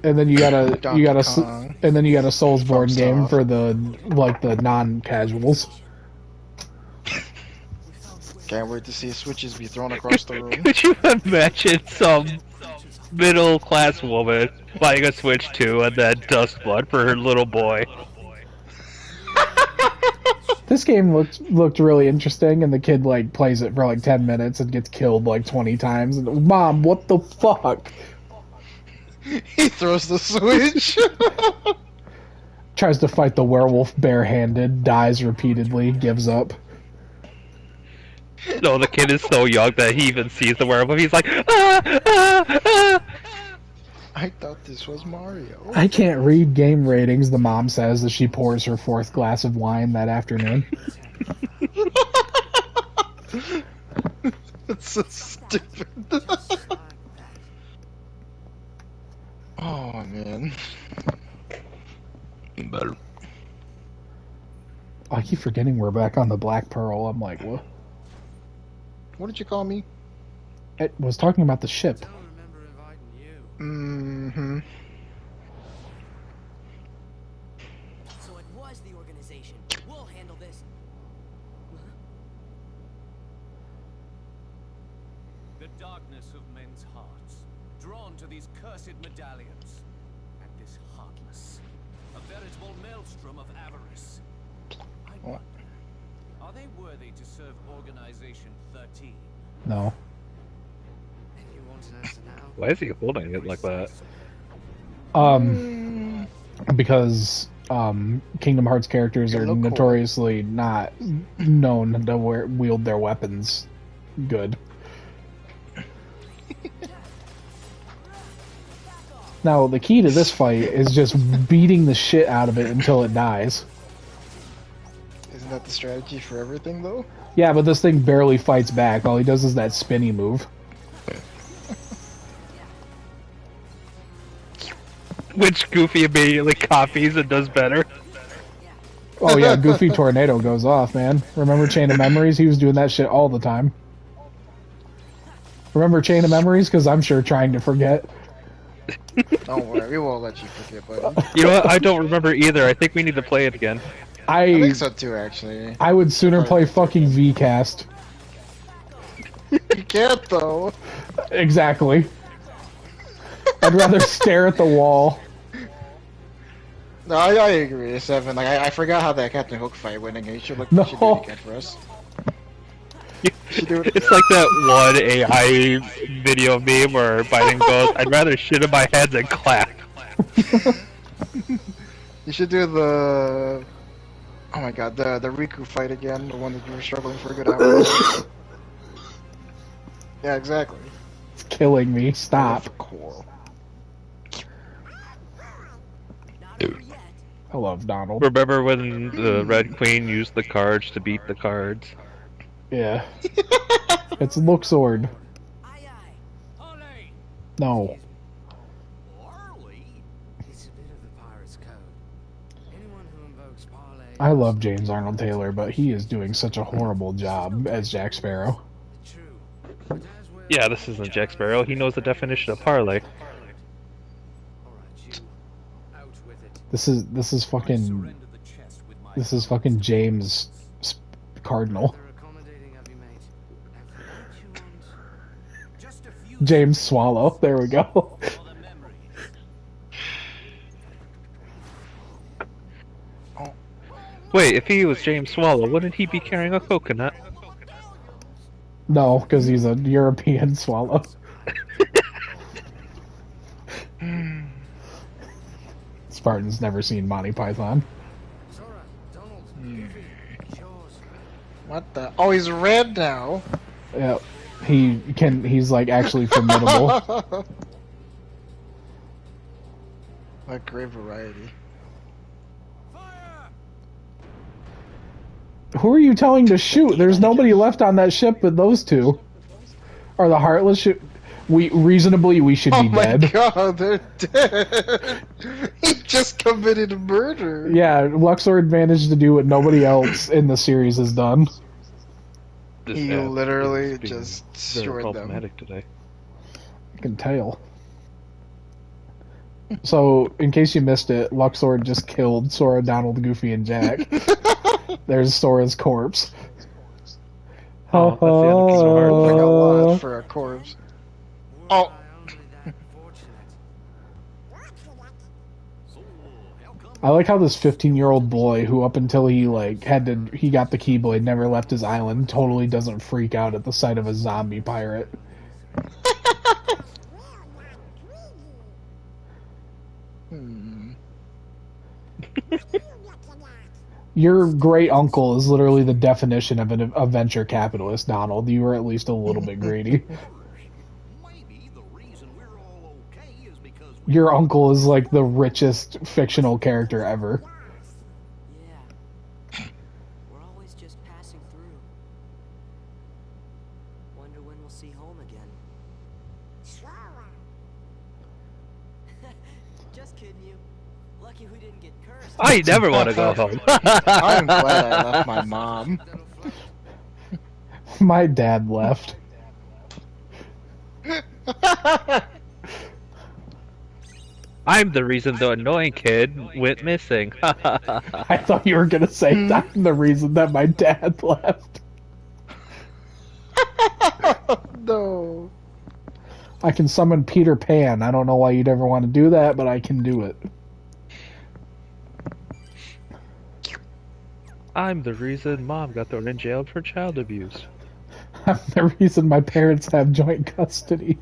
and then you got a Donkey Kong. and then you got a Soulsborne From game Soft. for the non-casuals. Can't wait to see Switches be thrown across the room. Could you imagine some middle-class woman buying a Switch 2 and then Dustblood for her little boy? This game looked really interesting, and the kid like plays it for like 10 minutes and gets killed like 20 times. And Mom, what the fuck? He throws the Switch. Tries to fight the werewolf barehanded, dies repeatedly, gives up. No, the kid is so young that he even sees the werewolf. He's like, ah, ah, ah. I thought this was Mario. I can't read game ratings, the mom says as she pours her fourth glass of wine that afternoon. That's so stupid. Oh man. Better. I keep forgetting we're back on the Black Pearl. I'm like, what? What did you call me? I was talking about the ship. Don't remember inviting you. Mm-hmm. So it was the organization. We'll handle this. The darkness of men's hearts, drawn to these cursed medallions, and this heartless, a veritable maelstrom of avarice. I What? ready to serve Organization 13? No. And you want an answer now? Why is he holding it like that? Because Kingdom Hearts characters are look cool. notoriously not known to wield their weapons good. Now, the key to this fight is just beating the shit out of it until it dies. Isn't that the strategy for everything, though? Yeah, but this thing barely fights back. All he does is that spinny move. Which Goofy immediately copies and does better. Oh yeah, Goofy Tornado goes off, man. Remember Chain of Memories? He was doing that shit all the time. Remember Chain of Memories? Because I'm sure trying to forget. Don't worry, we won't let you forget, buddy. You know what? I don't remember either. I think we need to play it again. I think so too, actually. I would sooner play fucking VCast. You can't, though. Exactly. I'd rather stare at the wall. No, I agree, Seven. Like, I forgot how that Captain Hook fight went again. You should look. No. You should do it again for us. It's like that one AI video meme where Biden goes, "I'd rather shit in my head than clap." You should do the. Oh my god, the Riku fight again, the one that you were struggling for a good hour. Yeah, exactly. It's killing me. Stop. Cool. Not over yet. I love Donald. Remember when the Red Queen used the cards to beat the cards? Yeah. It's Luxord. Aye aye. Ole! No. Barley? It's a bit of the pirate's code. Anyone who invokes parlay. I love James Arnold Taylor, but he is doing such a horrible job as Jack Sparrow. True. But as well. Yeah, this isn't Jack Sparrow. He knows the definition of parlay. Alright, you. Out with it. This is fucking Surrender the chest with my this is fucking James Cardinal. They're accommodating of you, mate. And for that you want. just a few James Swallow. There we go. for the memory. Wait, if he was James Swallow, wouldn't he be carrying a coconut? No, because he's a European swallow. Spartan's never seen Monty Python. Sora, Donald, Goofy, it's yours. What the? Oh, he's red now. Yeah, he's like actually formidable. What great variety. Fire! Who are you telling to shoot? There's nobody left on that ship but those two. Are the Heartless ship? We should Oh be my dead. god, they're dead. He just committed murder. Yeah, Luxord managed to do what nobody else in the series has done. This He app literally is being just very destroyed them. problematic today. I can tell. So, in case you missed it, Luxord just killed Sora, Donald, Goofy, and Jack. There's Sora's corpse. Oh, that's the end of Kingdom Hearts. Like a lot for a corpse. Oh. Were I only that fortunate. So, how come I like how this 15-year-old boy, who up until he he got the Keyblade, never left his island, totally doesn't freak out at the sight of a zombie pirate. Your great uncle is literally the definition of a venture capitalist, Donald. You were at least a little bit greedy. maybe the reason we're all okay is because we Your uncle is like the richest fictional character ever. Yeah. We're always just passing through. Wonder when we'll see home again. Just kidding you. Lucky we didn't get cursed. I never want to go home. I'm glad I left my mom. My dad left. I'm the reason the annoying kid went missing. I thought you were gonna say I'm the reason that my dad left. No. I can summon Peter Pan. I don't know why you'd ever want to do that, but I can do it. I'm the reason Mom got thrown in jail for child abuse. I'm the reason my parents have joint custody.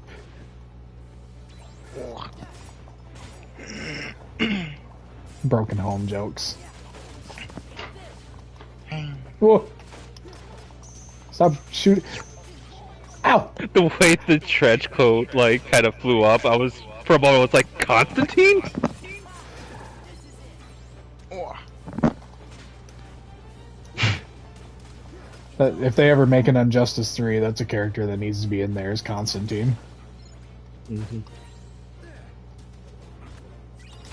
Broken home jokes. Whoa. Stop shooting. Ow! The way the trench coat like kind of flew up, I was for a moment I was like, Constantine? If they ever make an Injustice 3, that's a character that needs to be in there, is Constantine. Mm-hmm.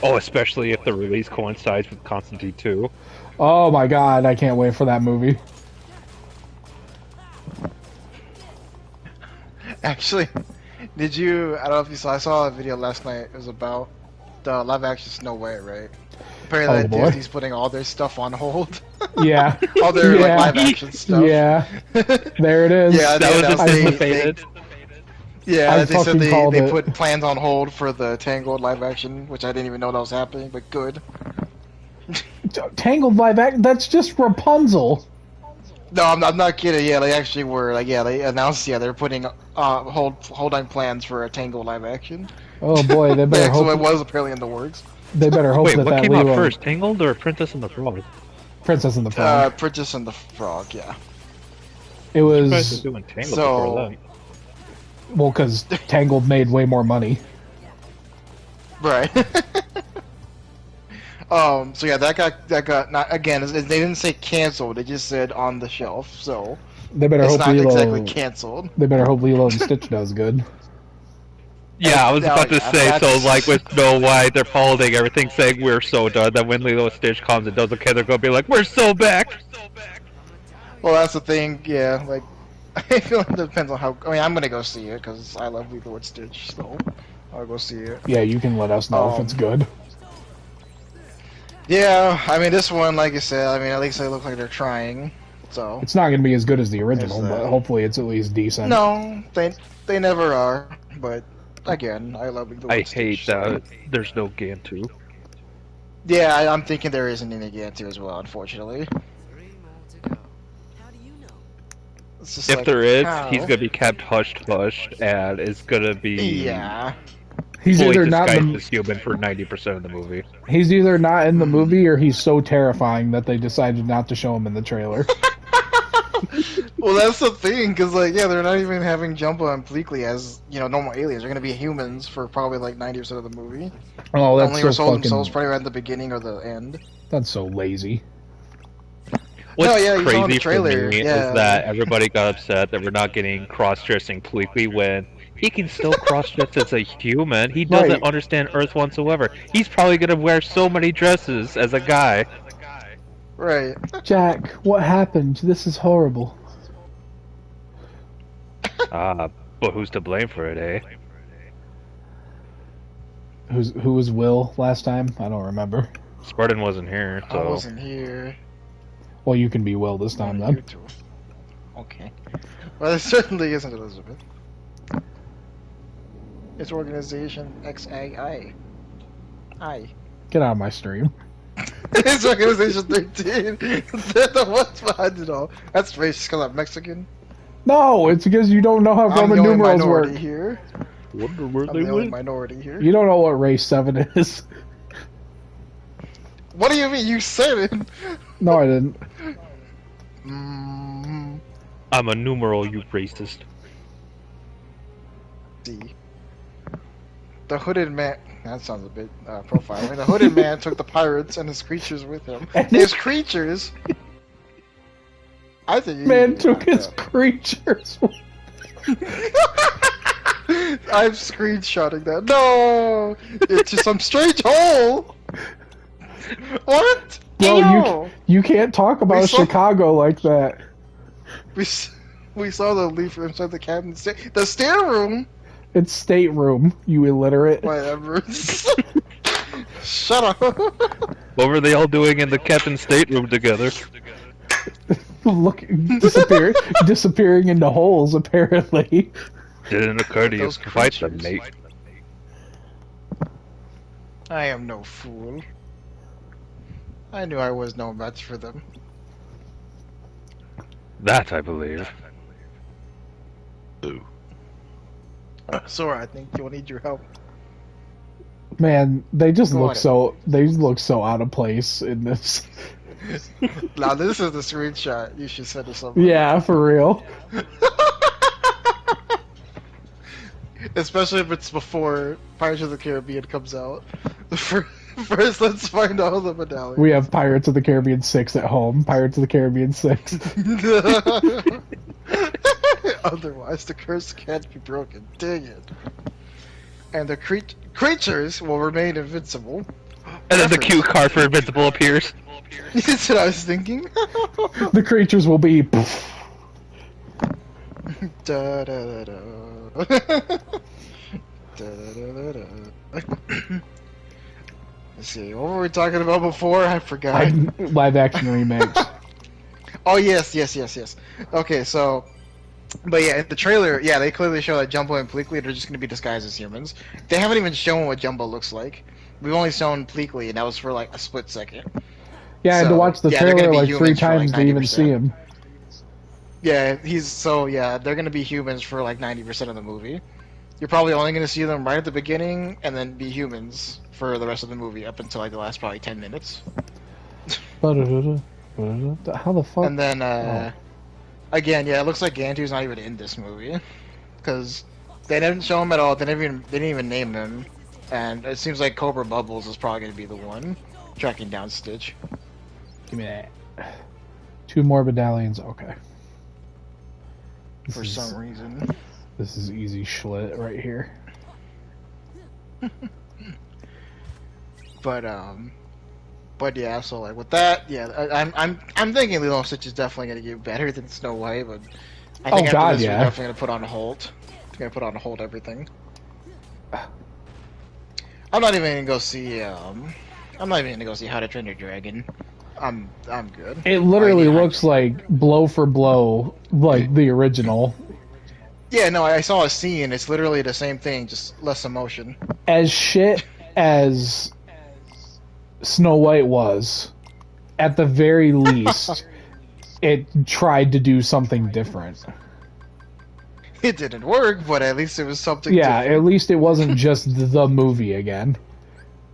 Oh, especially if the release coincides with Constantine 2. Oh my god, I can't wait for that movie. Actually, did you? I don't know if you saw. I saw a video last night. It was about the live-action Snow White, right? Apparently, Disney's putting all their stuff on hold. Yeah. All their like live-action stuff. Yeah. There it is. Yeah, that was anticipated. Yeah, they said they put plans on hold for the Tangled live-action, which I didn't even know that was happening, but good. Tangled live-action? That's just Rapunzel. No, I'm not kidding. Yeah, they actually were. Like, yeah, they announced. Yeah, they're putting hold on plans for a Tangled live action. Oh boy, they better hope. So it was apparently in the works. They better hope Wait, that what that came Lilo... out first, Tangled or Princess and the Frog? Princess and the Frog. Princess and the Frog. Yeah. It was. Doing Tangled before that. Well, because Tangled made way more money. Right. So yeah, that got not again. They didn't say canceled. They just said on the shelf. So they better hope not Lilo exactly canceled. They better hope Lilo and Stitch does good. Yeah, I was about to say. So like with Snow White, they're holding everything, saying we're so done. That when Lilo and Stitch comes and does okay, they're gonna be like, we're so back. Well, that's the thing. Yeah, like I feel like it depends on how. I mean, I'm gonna go see it because I love Lilo and Stitch. So I'll go see it. Yeah, you can let us know if it's good. Yeah, I mean, this one, like I said, I mean, at least they look like they're trying, so... It's not going to be as good as the original, but hopefully it's at least decent. No, they never are, but, again, I love the I hate that there's no Gantu. Yeah, I'm thinking there isn't any Gantu as well, unfortunately. 3 more to go. How do you know? It's just If like, there is, how? he's gonna be kept hushed, and it's gonna be... Yeah. He's fully either not disguised as human for 90% of the movie. He's either not in the movie or he's so terrifying that they decided not to show him in the trailer. Well, that's the thing, because, like, yeah, they're not even having Jumbo and Pleakley as, you know, normal aliens. They're going to be humans for probably, like, 90% of the movie. Oh, that's only so resolve fucking... themselves probably right at the beginning or the end. That's so lazy. What's you saw in the crazy trailer, for me is that everybody got upset that we're not getting cross-dressing Pleakley when he can still cross-dress as a human. He doesn't understand Earth whatsoever. He's probably gonna wear so many dresses as a guy. Right. Jack, what happened? This is horrible. But who's to blame for it, eh? Who was Will last time? I don't remember. Spartan wasn't here, so... I wasn't here. Well, you can be Will this time, then. Okay. Well, it certainly isn't Elizabeth. It's Organization XAI. Get out of my stream. It's Organization 13. They're the ones behind it all. That's racist because I'm Mexican. No, it's because you don't know how Roman numerals work. Here. Wonder where I'm they the only went. minority here. You don't know what race 7 is. What do you mean? You said it. No, I didn't. I'm a numeral, you racist. See. The hooded man. That sounds a bit profiling. The hooded man took the pirates and his creatures with him. His creatures. I think man took his creatures. I'm screenshotting that. No, it's just some strange hole. What? Bro, you can't talk about Chicago like that. We saw the leaf inside the cabin. The stair room. It's stateroom, you illiterate. Whatever. Shut up. What were they all doing in the captain's stateroom together? Look, disappearing into holes, apparently. Didn't occur to you to fight them, mate. I am no fool. I knew I was no match for them. That I believe. Ooh. Sora, I think you'll need your help. Man, they just Go look on. so they look so out of place in this. Now this is the screenshot you should send to someone. Yeah, for real. Especially if it's before Pirates of the Caribbean comes out. First, let's find all the medallions. We have Pirates of the Caribbean 6 at home. Pirates of the Caribbean 6. Otherwise, the curse can't be broken. Dang it. And the creatures will remain invincible. And then the cue card for Invincible appears. That's what I was thinking. The creatures will be. Da, da, da, da. Da, da, da, da. Let's see, what were we talking about before? I forgot. Live action remakes. Oh, yes. Okay, so... But yeah, in the trailer, yeah, they clearly show that Jumbo and Pleakley are just going to be disguised as humans. They haven't even shown what Jumbo looks like. We've only shown Pleakley, and that was for like a split second. Yeah, I had to watch the yeah, they're trailer gonna be like 3 humans for, times like, to even 90%. see him. Yeah, they're going to be humans for like 90% of the movie. You're probably only going to see them right at the beginning, and then be humans for the rest of the movie, up until like the last probably 10 minutes. How the fuck? And then, again, yeah, it looks like Gantu's not even in this movie, because they didn't show him at all. They didn't even name him, and it seems like Cobra Bubbles is probably going to be the one tracking down Stitch. Give me that. 2 more medallions. Okay. For some reason. This is easy schlit right here. But yeah, so like with that, yeah, I'm thinking Lilo and Stitch is definitely gonna get better than Snow White, but I think after this we're definitely gonna put on hold. We're gonna put on hold everything. I'm not even gonna go see How to Train Your Dragon. I'm good. It literally looks like blow for blow, like the original. Yeah, no, I saw a scene. It's literally the same thing, just less emotion. As shit as Snow White was, at the very least, it tried to do something different. It didn't work, but at least it was something Yeah, different. at least it wasn't just the movie again.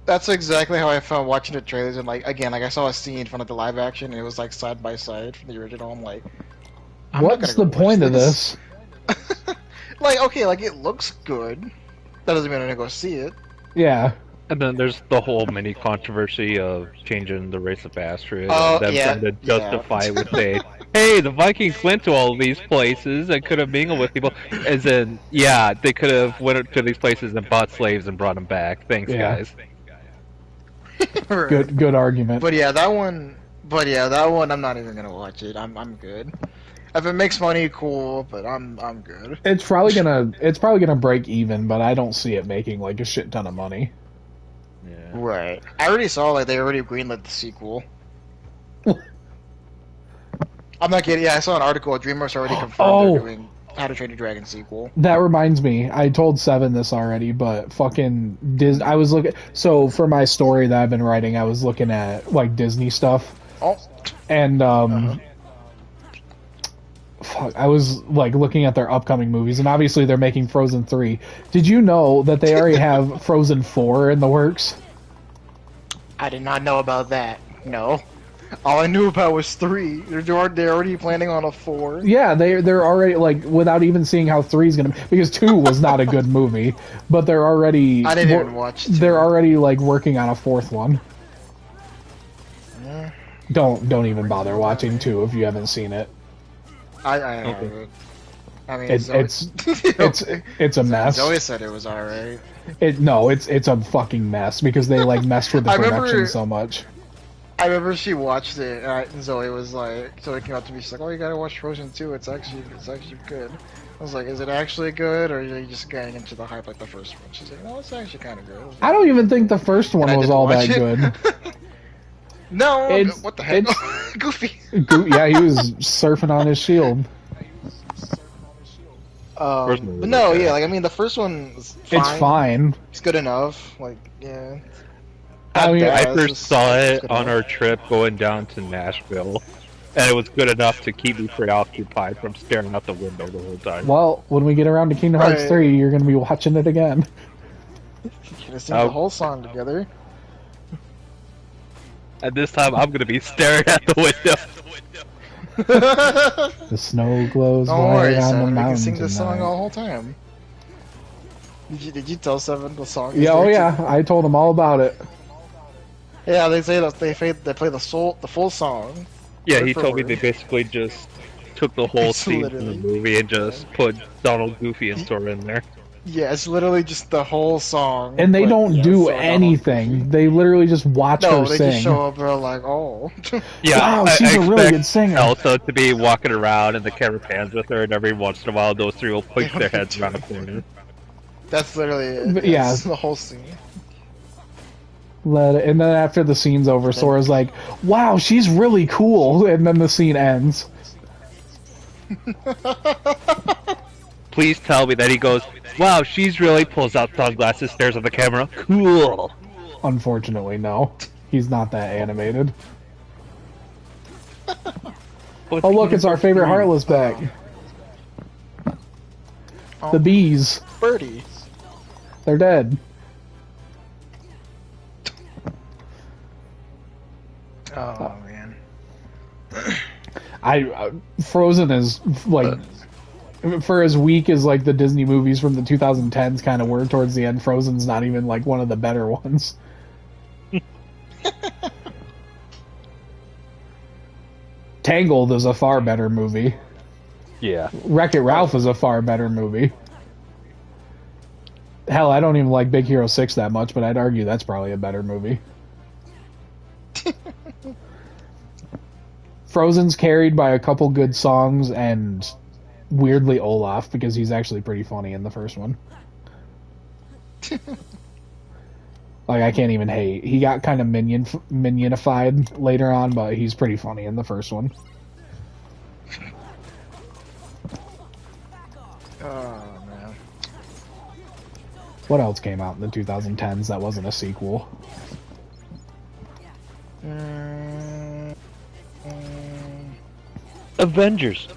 That's exactly how I felt watching the trailers, and like again, like I saw a scene from like the live action, and it was like side by side from the original. I'm like, what's the point of this? Like, okay, like it looks good. That doesn't mean I'm gonna go see it. Yeah. And then there's the whole mini controversy of changing the race of Astrid, Oh, and them yeah, trying to justify it with saying, hey, the Vikings went to all these places and could have mingled with people. As in, yeah, they could have went to these places and bought slaves and brought them back. Thanks, guys. Right. Good argument. But yeah, that one. I'm not even gonna watch it. I'm good. If it makes money, cool. But I'm good. It's probably gonna break even, but I don't see it making like a shit ton of money. Yeah. Right. I already saw like they already greenlit the sequel. I'm not kidding. Yeah, I saw an article. DreamWorks already confirmed they're doing How to Train Your Dragon sequel. That reminds me, I told Seven this already, but fucking I was looking. So for my story that I've been writing, I was looking at like Disney stuff, and fuck, I was like looking at their upcoming movies, and obviously they're making Frozen 3. Did you know that they already have Frozen 4 in the works? I did not know about that. No. All I knew about was 3. They're already planning on a 4. Yeah, they're already like without even seeing how 3 is gonna, because 2 was not a good movie, but they're already. I didn't even watch 2. They're already like working on a 4th one. Don't even bother watching 2 if you haven't seen it. I mean, it's a mess. Zoe said it was alright. It's a fucking mess because they like messed with the production so much. I remember she watched it, and Zoe came up to me, she's like, oh, you gotta watch Frozen 2, it's actually good. I was like, is it actually good, or are you just getting into the hype like the first one? She's like, no, it's actually kind of good. I don't even think the first one was all that good. No, what the heck? Goofy. Yeah, he was surfing on his shield. But no, yeah, like I mean, the first one was fine. It's fine. It's good enough. Like, yeah. I first saw it on our trip going down to Nashville. And it was good enough to keep me preoccupied from staring out the window the whole time. Well, when we get around to Kingdom Hearts 3, you're going to be watching it again. Gonna sing the whole song together. And this time I'm gonna be staring at the window. The snow glows Don't white worry, on the Seven. We can mountain sing this song tonight. the whole time. Did you tell Seven the song? Yeah, oh yeah, I told him all about it. Yeah, they say that they play the full song. Yeah, word he for told me word. they basically just took the whole It's scene from the literally- movie and just put Donald, Goofy, and Sora in there. Yeah, it's literally just the whole song. And they but, don't yeah, do Sora, Donald, anything. Goofy. They literally just watch No, her they sing. just show up and are like, oh. Yeah, Wow, she's a really expect good singer. Elsa to be walking around and the camera pans with her, and every once in a while those three will point their heads around the corner. That's literally it. But, yeah. That's the whole scene. And then after the scene's over, Sora's like, wow, she's really cool. And then the scene ends. Please tell me that he goes, wow, she's really pulls out sunglasses, stares at the camera. Cool. Unfortunately, no. He's not that animated. Oh, look, it's our favorite Heartless back. The bees. Birdie. They're dead. Oh, man. Frozen is, like... For as weak as like the Disney movies from the 2010s kind of were towards the end, Frozen's not even like one of the better ones. Tangled is a far better movie. Yeah. Wreck-It Ralph is a far better movie. Hell, I don't even like Big Hero 6 that much, but I'd argue that's probably a better movie. Frozen's carried by a couple good songs and weirdly Olaf, because he's actually pretty funny in the first one. Like, I can't even hate. He got kind of minionified later on, but he's pretty funny in the first one. Oh, man. What else came out in the 2010s that wasn't a sequel? Avengers.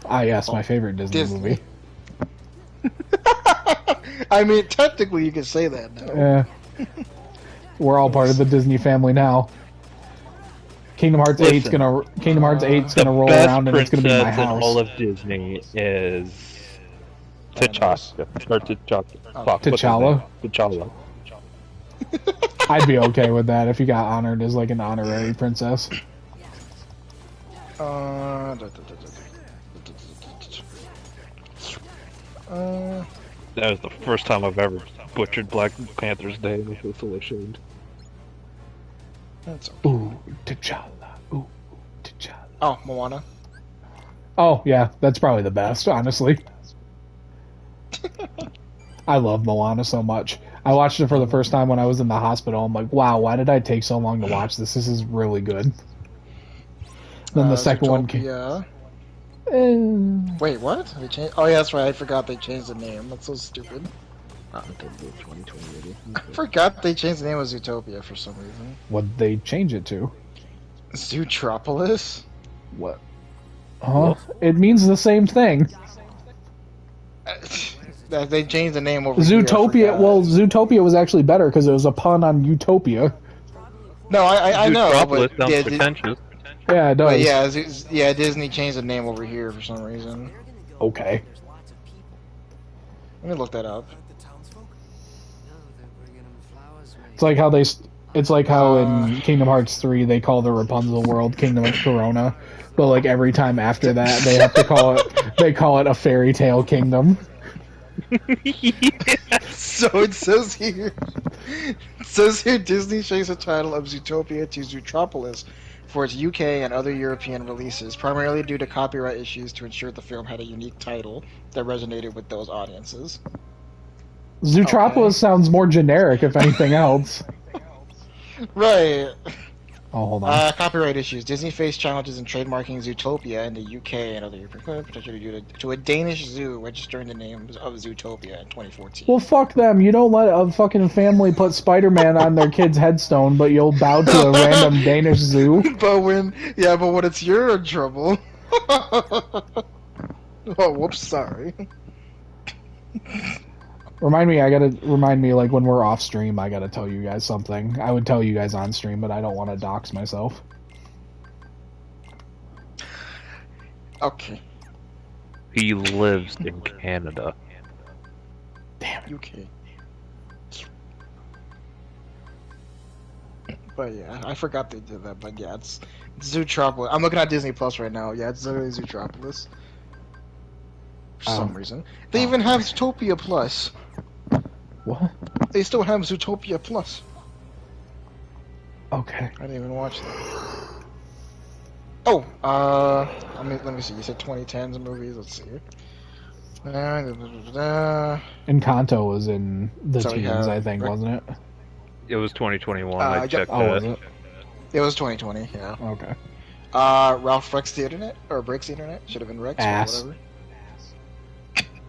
Ah, yes, my favorite Disney movie. I mean, technically you can say that now. Yeah. We're all part of the Disney family now. Kingdom Hearts 8's gonna roll around and it's gonna be my princess in house. all of Disney is T'Challa. Or T'Challa. T'Challa? T'Challa. I'd be okay with that if you got honored as like an honorary princess. That was the first time I've ever butchered Black Panther's Day, and I feel so ashamed. That's okay. Ooh, T'Challa. Ooh, T'Challa. Oh, Moana. Oh, yeah, that's probably the best, honestly. I love Moana so much. I watched it for the first time when I was in the hospital. I'm like, wow, why did I take so long to watch this? This is really good. Then the second one came. Zootopia. Eh, Wait, what? They changed? Oh, yeah, that's right. I forgot they changed the name. That's so stupid. I forgot they changed the name of Zootopia for some reason. what'd they change it to? Zootropolis? What? Huh? It means the same thing. That they changed the name over here, I Zootopia. forgot. Well, Zootopia was actually better because it was a pun on Utopia. No, I know. Zootropolis But, sounds yeah, pretentious. Yeah, it does. but yeah, Disney changed the name over here for some reason. Okay. Let me look that up. It's like how It's like how in Kingdom Hearts 3 they call the Rapunzel world Kingdom of Corona, but like every time after that they have to call it a fairy tale kingdom. So it says here, Disney changed the title of Zootopia to Zootropolis for its UK and other European releases, primarily due to copyright issues to ensure the film had a unique title that resonated with those audiences. Zootropolis sounds more generic, if anything else. Right. Oh, hold on. Copyright issues. Disney faced challenges in trademarking Zootopia in the UK and other European countries, potentially due to a Danish zoo registering the name of Zootopia in 2014. Well, fuck them. You don't let a fucking family put Spider-Man on their kid's headstone, but you'll bow to a random Danish zoo. but when it's you're in trouble. Oh, whoops, sorry. Remind me, like, when we're off stream, I gotta tell you guys something. I would tell you guys on stream, but I don't want to dox myself. Okay. He lives in Canada. Damn it. UK. But yeah, I forgot they did that, but yeah, it's Zootropolis. I'm looking at Disney Plus right now. Yeah, it's literally Zootropolis. For some reason. They even have Zootopia Plus. What? They still have Zootopia Plus. Okay. I didn't even watch that. Oh, let me see. You said 2010s movies. Let's see. Encanto was in the So we teens, have- I think, wasn't it? It was 2021. Uh, I checked Oh, was it? It was 2020. Yeah. Okay. Ralph Breaks the Internet or Breaks the Internet should have been Rex Ass. or whatever.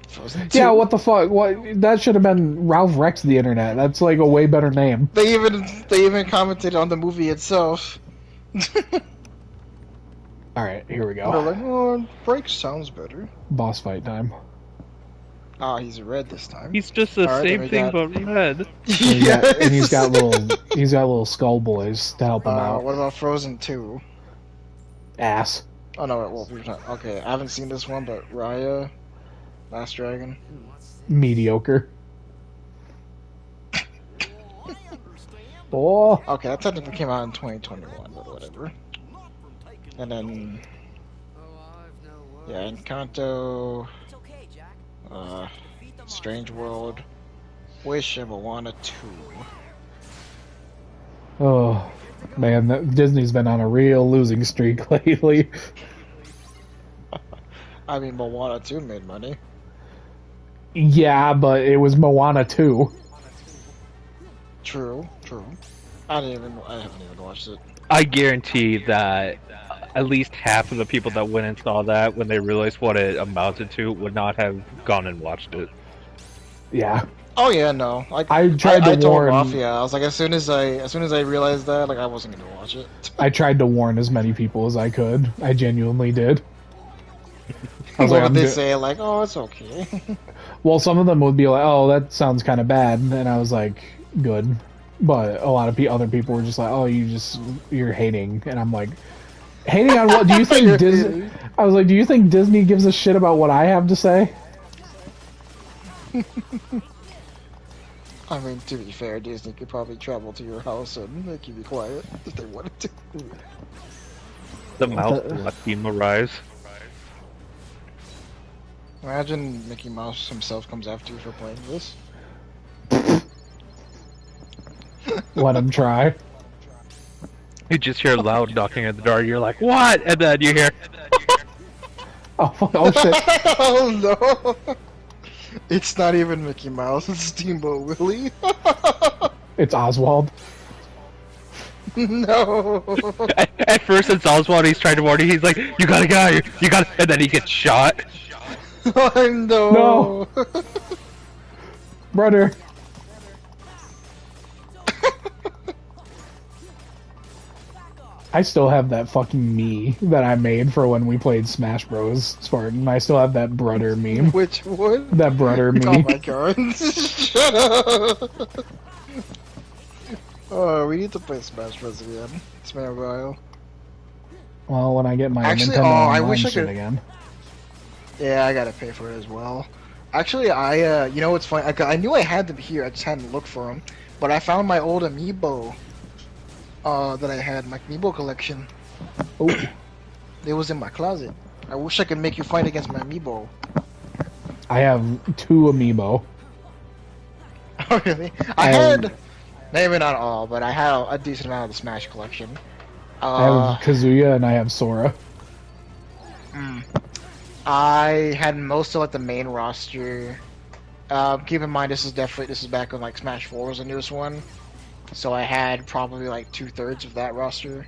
Frozen 2. Yeah, what the fuck? What? That should have been Ralph Rex the Internet. That's like a way better name. They even commented on the movie itself. Alright, here we They're go. like, oh, Breaks sounds better. Boss fight time. Ah, he's red this time. He's just the Alright, same then we thing got- but red. And he's got little skull boys to help him out. What about Frozen 2? Ass. Oh no, well, okay, I haven't seen this one, but Raya, Last Dragon. Mediocre. Oh, Okay, that technically came out in 2021, but whatever. And then, yeah, Encanto, It's okay, Jack. Strange World, Wish, and Moana 2. oh, man, Disney's been on a real losing streak lately. I mean, Moana 2 made money. Yeah, but it was Moana 2. True. I haven't even watched it. I guarantee that at least half of the people that went and saw that when they realized what it amounted to would not have gone and watched it. Yeah. Oh yeah, no. Like, I tried to I told warn. him off, yeah. I was like, as soon as I realized that, like, I wasn't gonna watch it. I tried to warn as many people as I could. I genuinely did. I was What like, would they I'm say? Like, oh, it's okay. Well, some of them would be like, "Oh, that sounds kind of bad," and I was like, "Good," but a lot of other people were just like, "Oh, you're hating," and I'm like, "Hating on what? Do you think Disney?" I was like, "Do you think Disney gives a shit about what I have to say?" I mean, to be fair, Disney could probably travel to your house and make you be quiet if they wanted to. The mouse left him arise. Imagine Mickey Mouse himself comes after you for playing this. Let him try. You just hear loud knocking at the door. You're like, "What?" And then you hear, Oh shit! Oh no! It's not even Mickey Mouse, it's Steamboat Willie. It's Oswald. No! at first it's Oswald. He's trying to warn you. He's like, "You gotta go. You got," and then he gets shot. Oh no! No. Brother. I still have that fucking me that I made for when we played Smash Bros. Spartan. I still have that brother meme. Which one? That brother Oh meme. my god. Shut up! Oh, we need to play Smash Bros. Again. It's been a while. Well, when I get my Actually, Nintendo I Online wish I shit could- again. Yeah, I gotta pay for it as well. Actually, you know what's funny? I knew I had them here, I just hadn't looked for them. But I found my old amiibo, that I had, my amiibo collection. Oh, It was in my closet. I wish I could make you fight against my amiibo. I have 2 amiibo. Oh, really? I had, maybe not all, but I had a decent amount of the Smash collection. I have Kazuya and I have Sora. I had most of like the main roster. Keep in mind this is back when like Smash 4 was the newest one. so I had probably like 2/3 of that roster.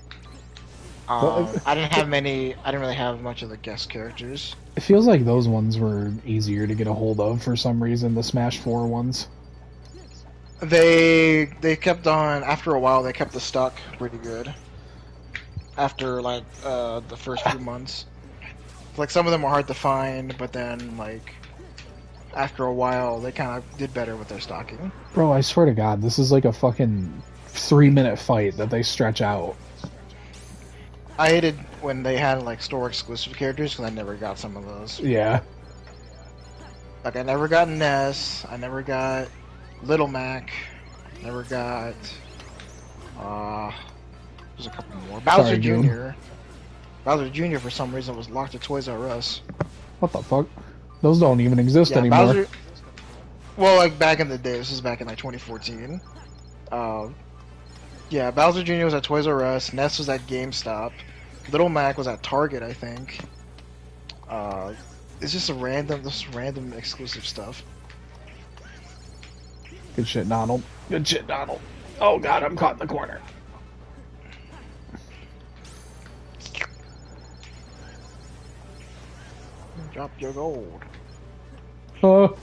But I didn't have many. I didn't really have much of the guest characters. it feels like those ones were easier to get a hold of for some reason. The Smash 4 ones. They kept on after a while. They kept the stock pretty good. After like the first few months, like some of them were hard to find, but then like after a while they kind of did better with their stocking. Bro, I swear to God, this is like a fucking 3-minute fight that they stretch out. I hated when they had like store exclusive characters because I never got some of those. Yeah. Like I never got Ness. I never got Little Mac. Never got. There's a couple more. Bowser Sorry, June. Jr. Bowser Jr. for some reason was locked at Toys R Us. What the fuck? Those don't even exist Yeah, anymore. Bowser. Well, like back in the day, this is back in like 2014. Yeah, Bowser Jr. was at Toys R Us. Ness was at GameStop. Little Mac was at Target, I think. It's just random exclusive stuff. Good shit, Donald. Good shit, Donald. Oh God, I'm caught in the corner. Drop your gold. Oh.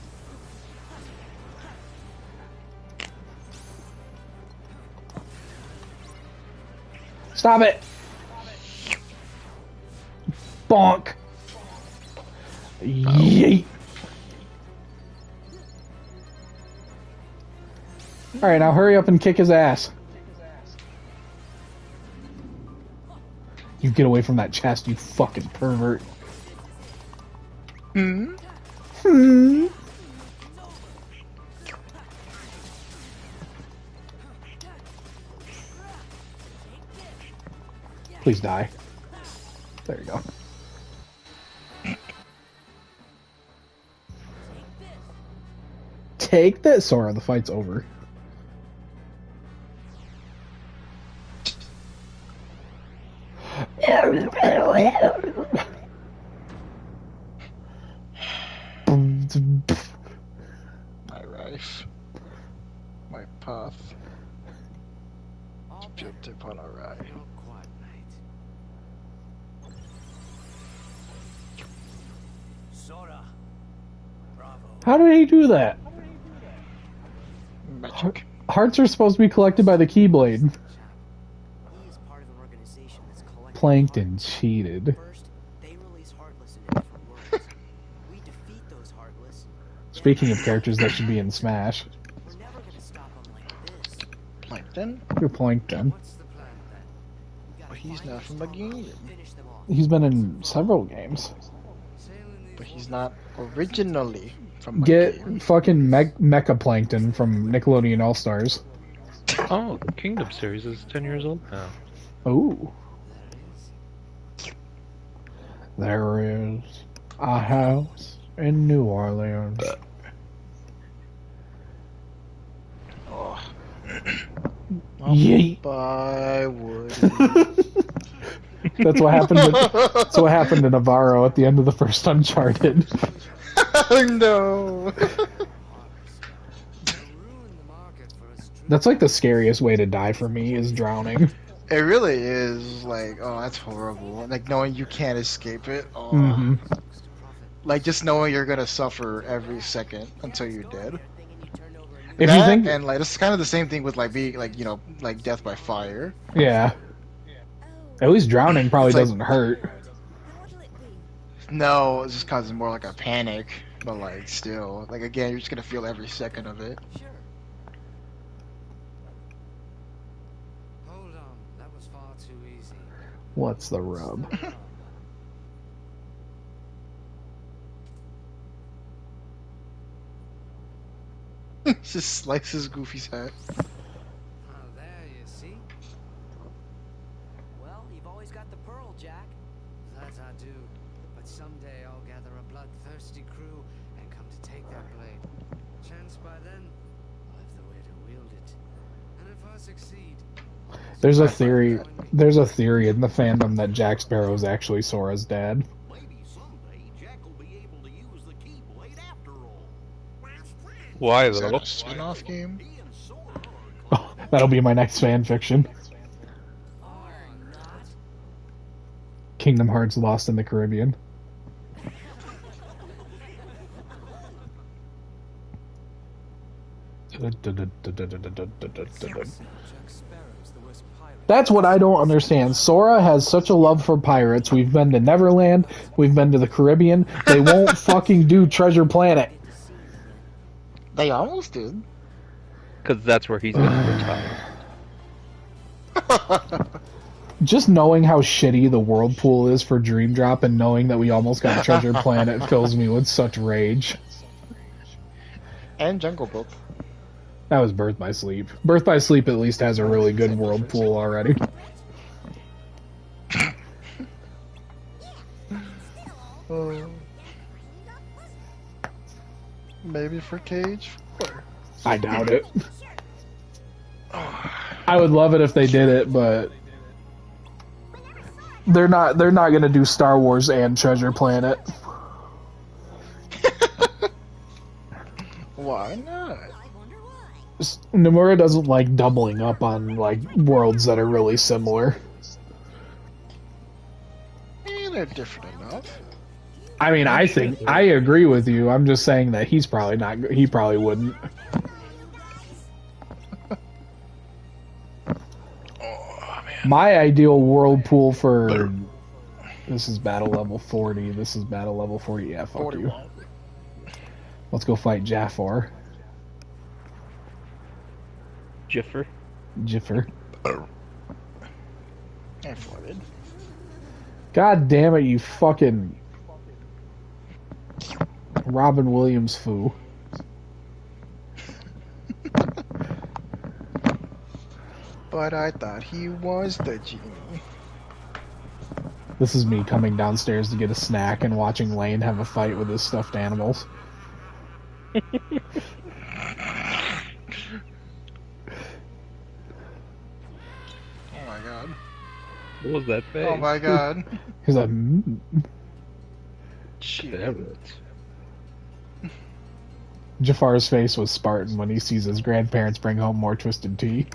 Stop it! Bonk! Yeet! Alright, now hurry up and kick his ass. You get away from that chest, you fucking pervert. Hmm? Hmm. Please die. There you go. Take this! Sora, the fight's over. My life. My path. All Built upon a ride. Not quite, mate. Sora. Bravo. How did he do that? Magic. Hearts are supposed to be collected by the Keyblade. He is part of an organization that's collecting Plankton hearts. cheated. First, they release Heartless in different worlds. We defeat those Heartless. Speaking of characters that should be in Smash, We're never gonna stop them like this. Plankton? you're Plankton. What's the plan then? We gotta But he's find not these from the strongholds game. and finish them off. He's been in several games. Sailing these But he's waters not originally from the Get game. fucking Mecha Plankton from Nickelodeon All Stars. Oh, the Kingdom series is 10 years old now. Ooh. There is a house in New Orleans. Oh. Yeet. Bye, Woody. That's what happened. That's what happened to Navarro at the end of the first Uncharted. No. That's like the scariest way to die for me is drowning. It really is like, oh, that's horrible. Like knowing you can't escape it. Oh. Hmm. Like just knowing you're gonna suffer every second until you're dead. If That, you think, and like it's kind of the same thing with like being like like death by fire. yeah, at least drowning probably It's like- doesn't hurt. No, it just causes more like a panic. But like still, like again, you're just gonna feel every second of it. Sure. Hold on, that was far too easy. What's the rub? Just slices Goofy's hat. Oh, there you see. Well, you've always got the pearl, Jack. That I do. But someday I'll gather a bloodthirsty crew and come to take that blade. Chance by then, I'll have the way to wield it. And if I succeed, There's a theory. There's a theory in the fandom that Jack Sparrow is actually Sora's dad. Maybe someday Jack will be able to use the Keyblade after all. Why Is that though? a spin-off game? He and Sora are That'll be my next fan fiction. Kingdom Hearts Lost in the Caribbean. That's what I don't understand. Sora has such a love for pirates. We've been to Neverland. We've been to the Caribbean. They won't fucking do Treasure Planet. They almost did. Because that's where he's gonna retire. Just knowing how shitty the Whirlpool is for Dream Drop and knowing that we almost got Treasure Planet fills me with such rage. And Jungle Book. That was Birth by Sleep. Birth by Sleep at least has a really good Whirlpool already. Maybe for Cage 4. I doubt it. I would love it if they did it, but they're not going to do Star Wars and Treasure Planet. Why not? Nomura doesn't like doubling up on like worlds that are really similar. They're different enough. I mean, I think I agree with you. I'm just saying that he's probably not. He probably wouldn't. My ideal Whirlpool for this is battle level 40. This is battle level 40. Yeah, fuck 41. You. Let's go fight Jafar. Jiffer. I flooded. God damn it, you fucking Robin Williams foo. But I thought he was the genie. This is me coming downstairs to get a snack and watching Lane have a fight with his stuffed animals. What was that face? Oh my god. He's like, Damn it. Jafar's face was Spartan when he sees his grandparents bring home more twisted tea.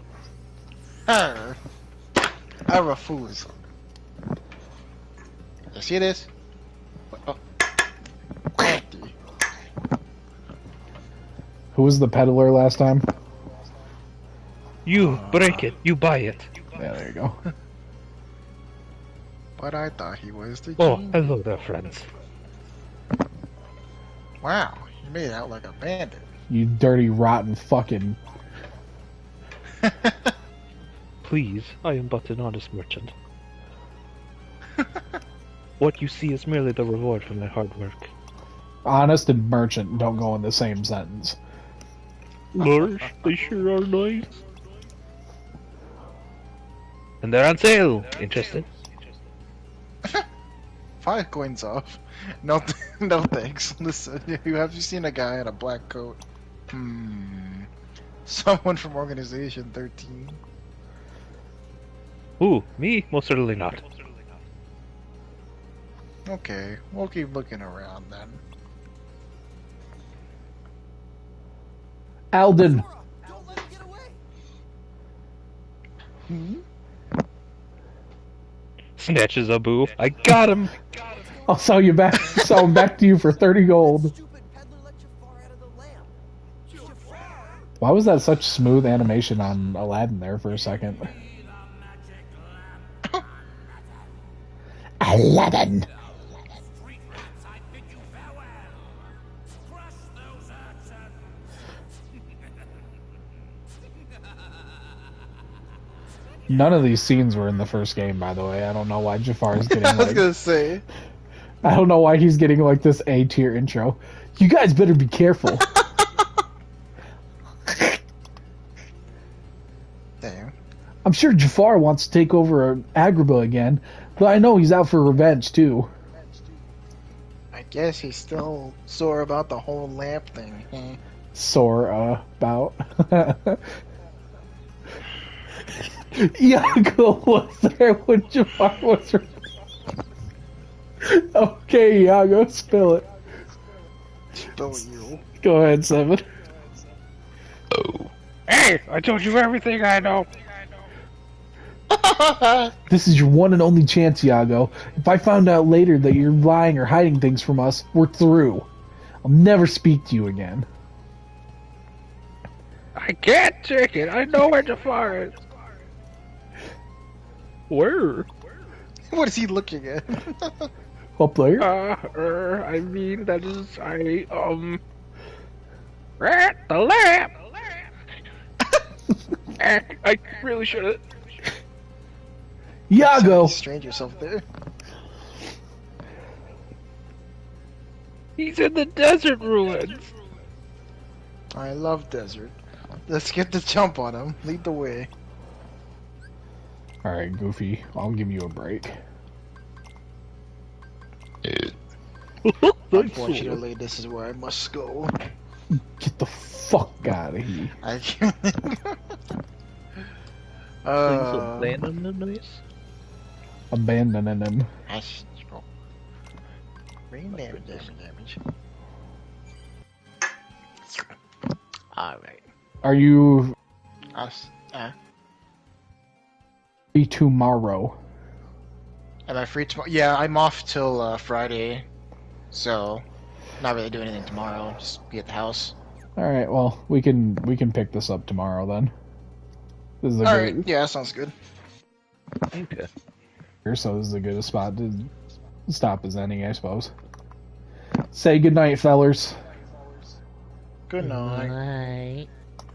I refuse. You see this? Oh. Empty. Who was the peddler last time? You break it, you buy it. Yeah, there you go. But I thought he was the Oh, genie. hello there, friends. Wow, you made out like a bandit. You dirty, rotten fucking... Please, I am but an honest merchant. What you see is merely the reward for my hard work. Honest and merchant don't go in the same sentence. Lurch, they sure are nice. And they're on sale. Interested? 5 coins off. No, no thanks. Listen, have you seen a guy in a black coat? Someone from Organization 13. Ooh, me? Most certainly not. Okay, we'll keep looking around then. Alden! Don't let him get away. Snatches Abu. I got him! I'll sell you back. Sell him back to you for 30 gold. Stupid peddler let Jafar out of the lamp. Jafar? Why was that such smooth animation on Aladdin there for a second? Aladdin! None of these scenes were in the first game, by the way. I don't know why Jafar is getting I was like... gonna say. I don't know why he's getting like this A-tier intro. You guys better be careful. Damn. I'm sure Jafar wants to take over Agrabah again, but I know he's out for revenge too. I guess he's still sore about the whole lamp thing. Sore about. Iago was there when Jafar was. Okay, Iago, spill it. Spill you. Go ahead, Seven. Oh. Hey, I told you everything I know. This is your one and only chance, Iago. If I found out later that you're lying or hiding things from us, we're through. I'll never speak to you again. I can't take it. I know where to find. Where? What is he looking at? Up there? I mean, that is, at the lab. I really should have. Iago! Strange yourself there. He's in the desert ruins. I love desert. Let's get the jump on him. Lead the way. Alright, Goofy, I'll give you a break. Unfortunately, this is where I must go. Get the fuck out of here. I can't. Abandoning him. Brain damage. Alright. Are you Us. free tomorrow? Am I free tomorrow? Yeah, I'm off till Friday. So, not really doing anything tomorrow. Just be at the house. Alright, well, we can pick this up tomorrow then. This is a Alright, good, yeah, that sounds good. Okay. so this is a good spot to stop as any, I suppose. Say goodnight, fellers. Good night. Right.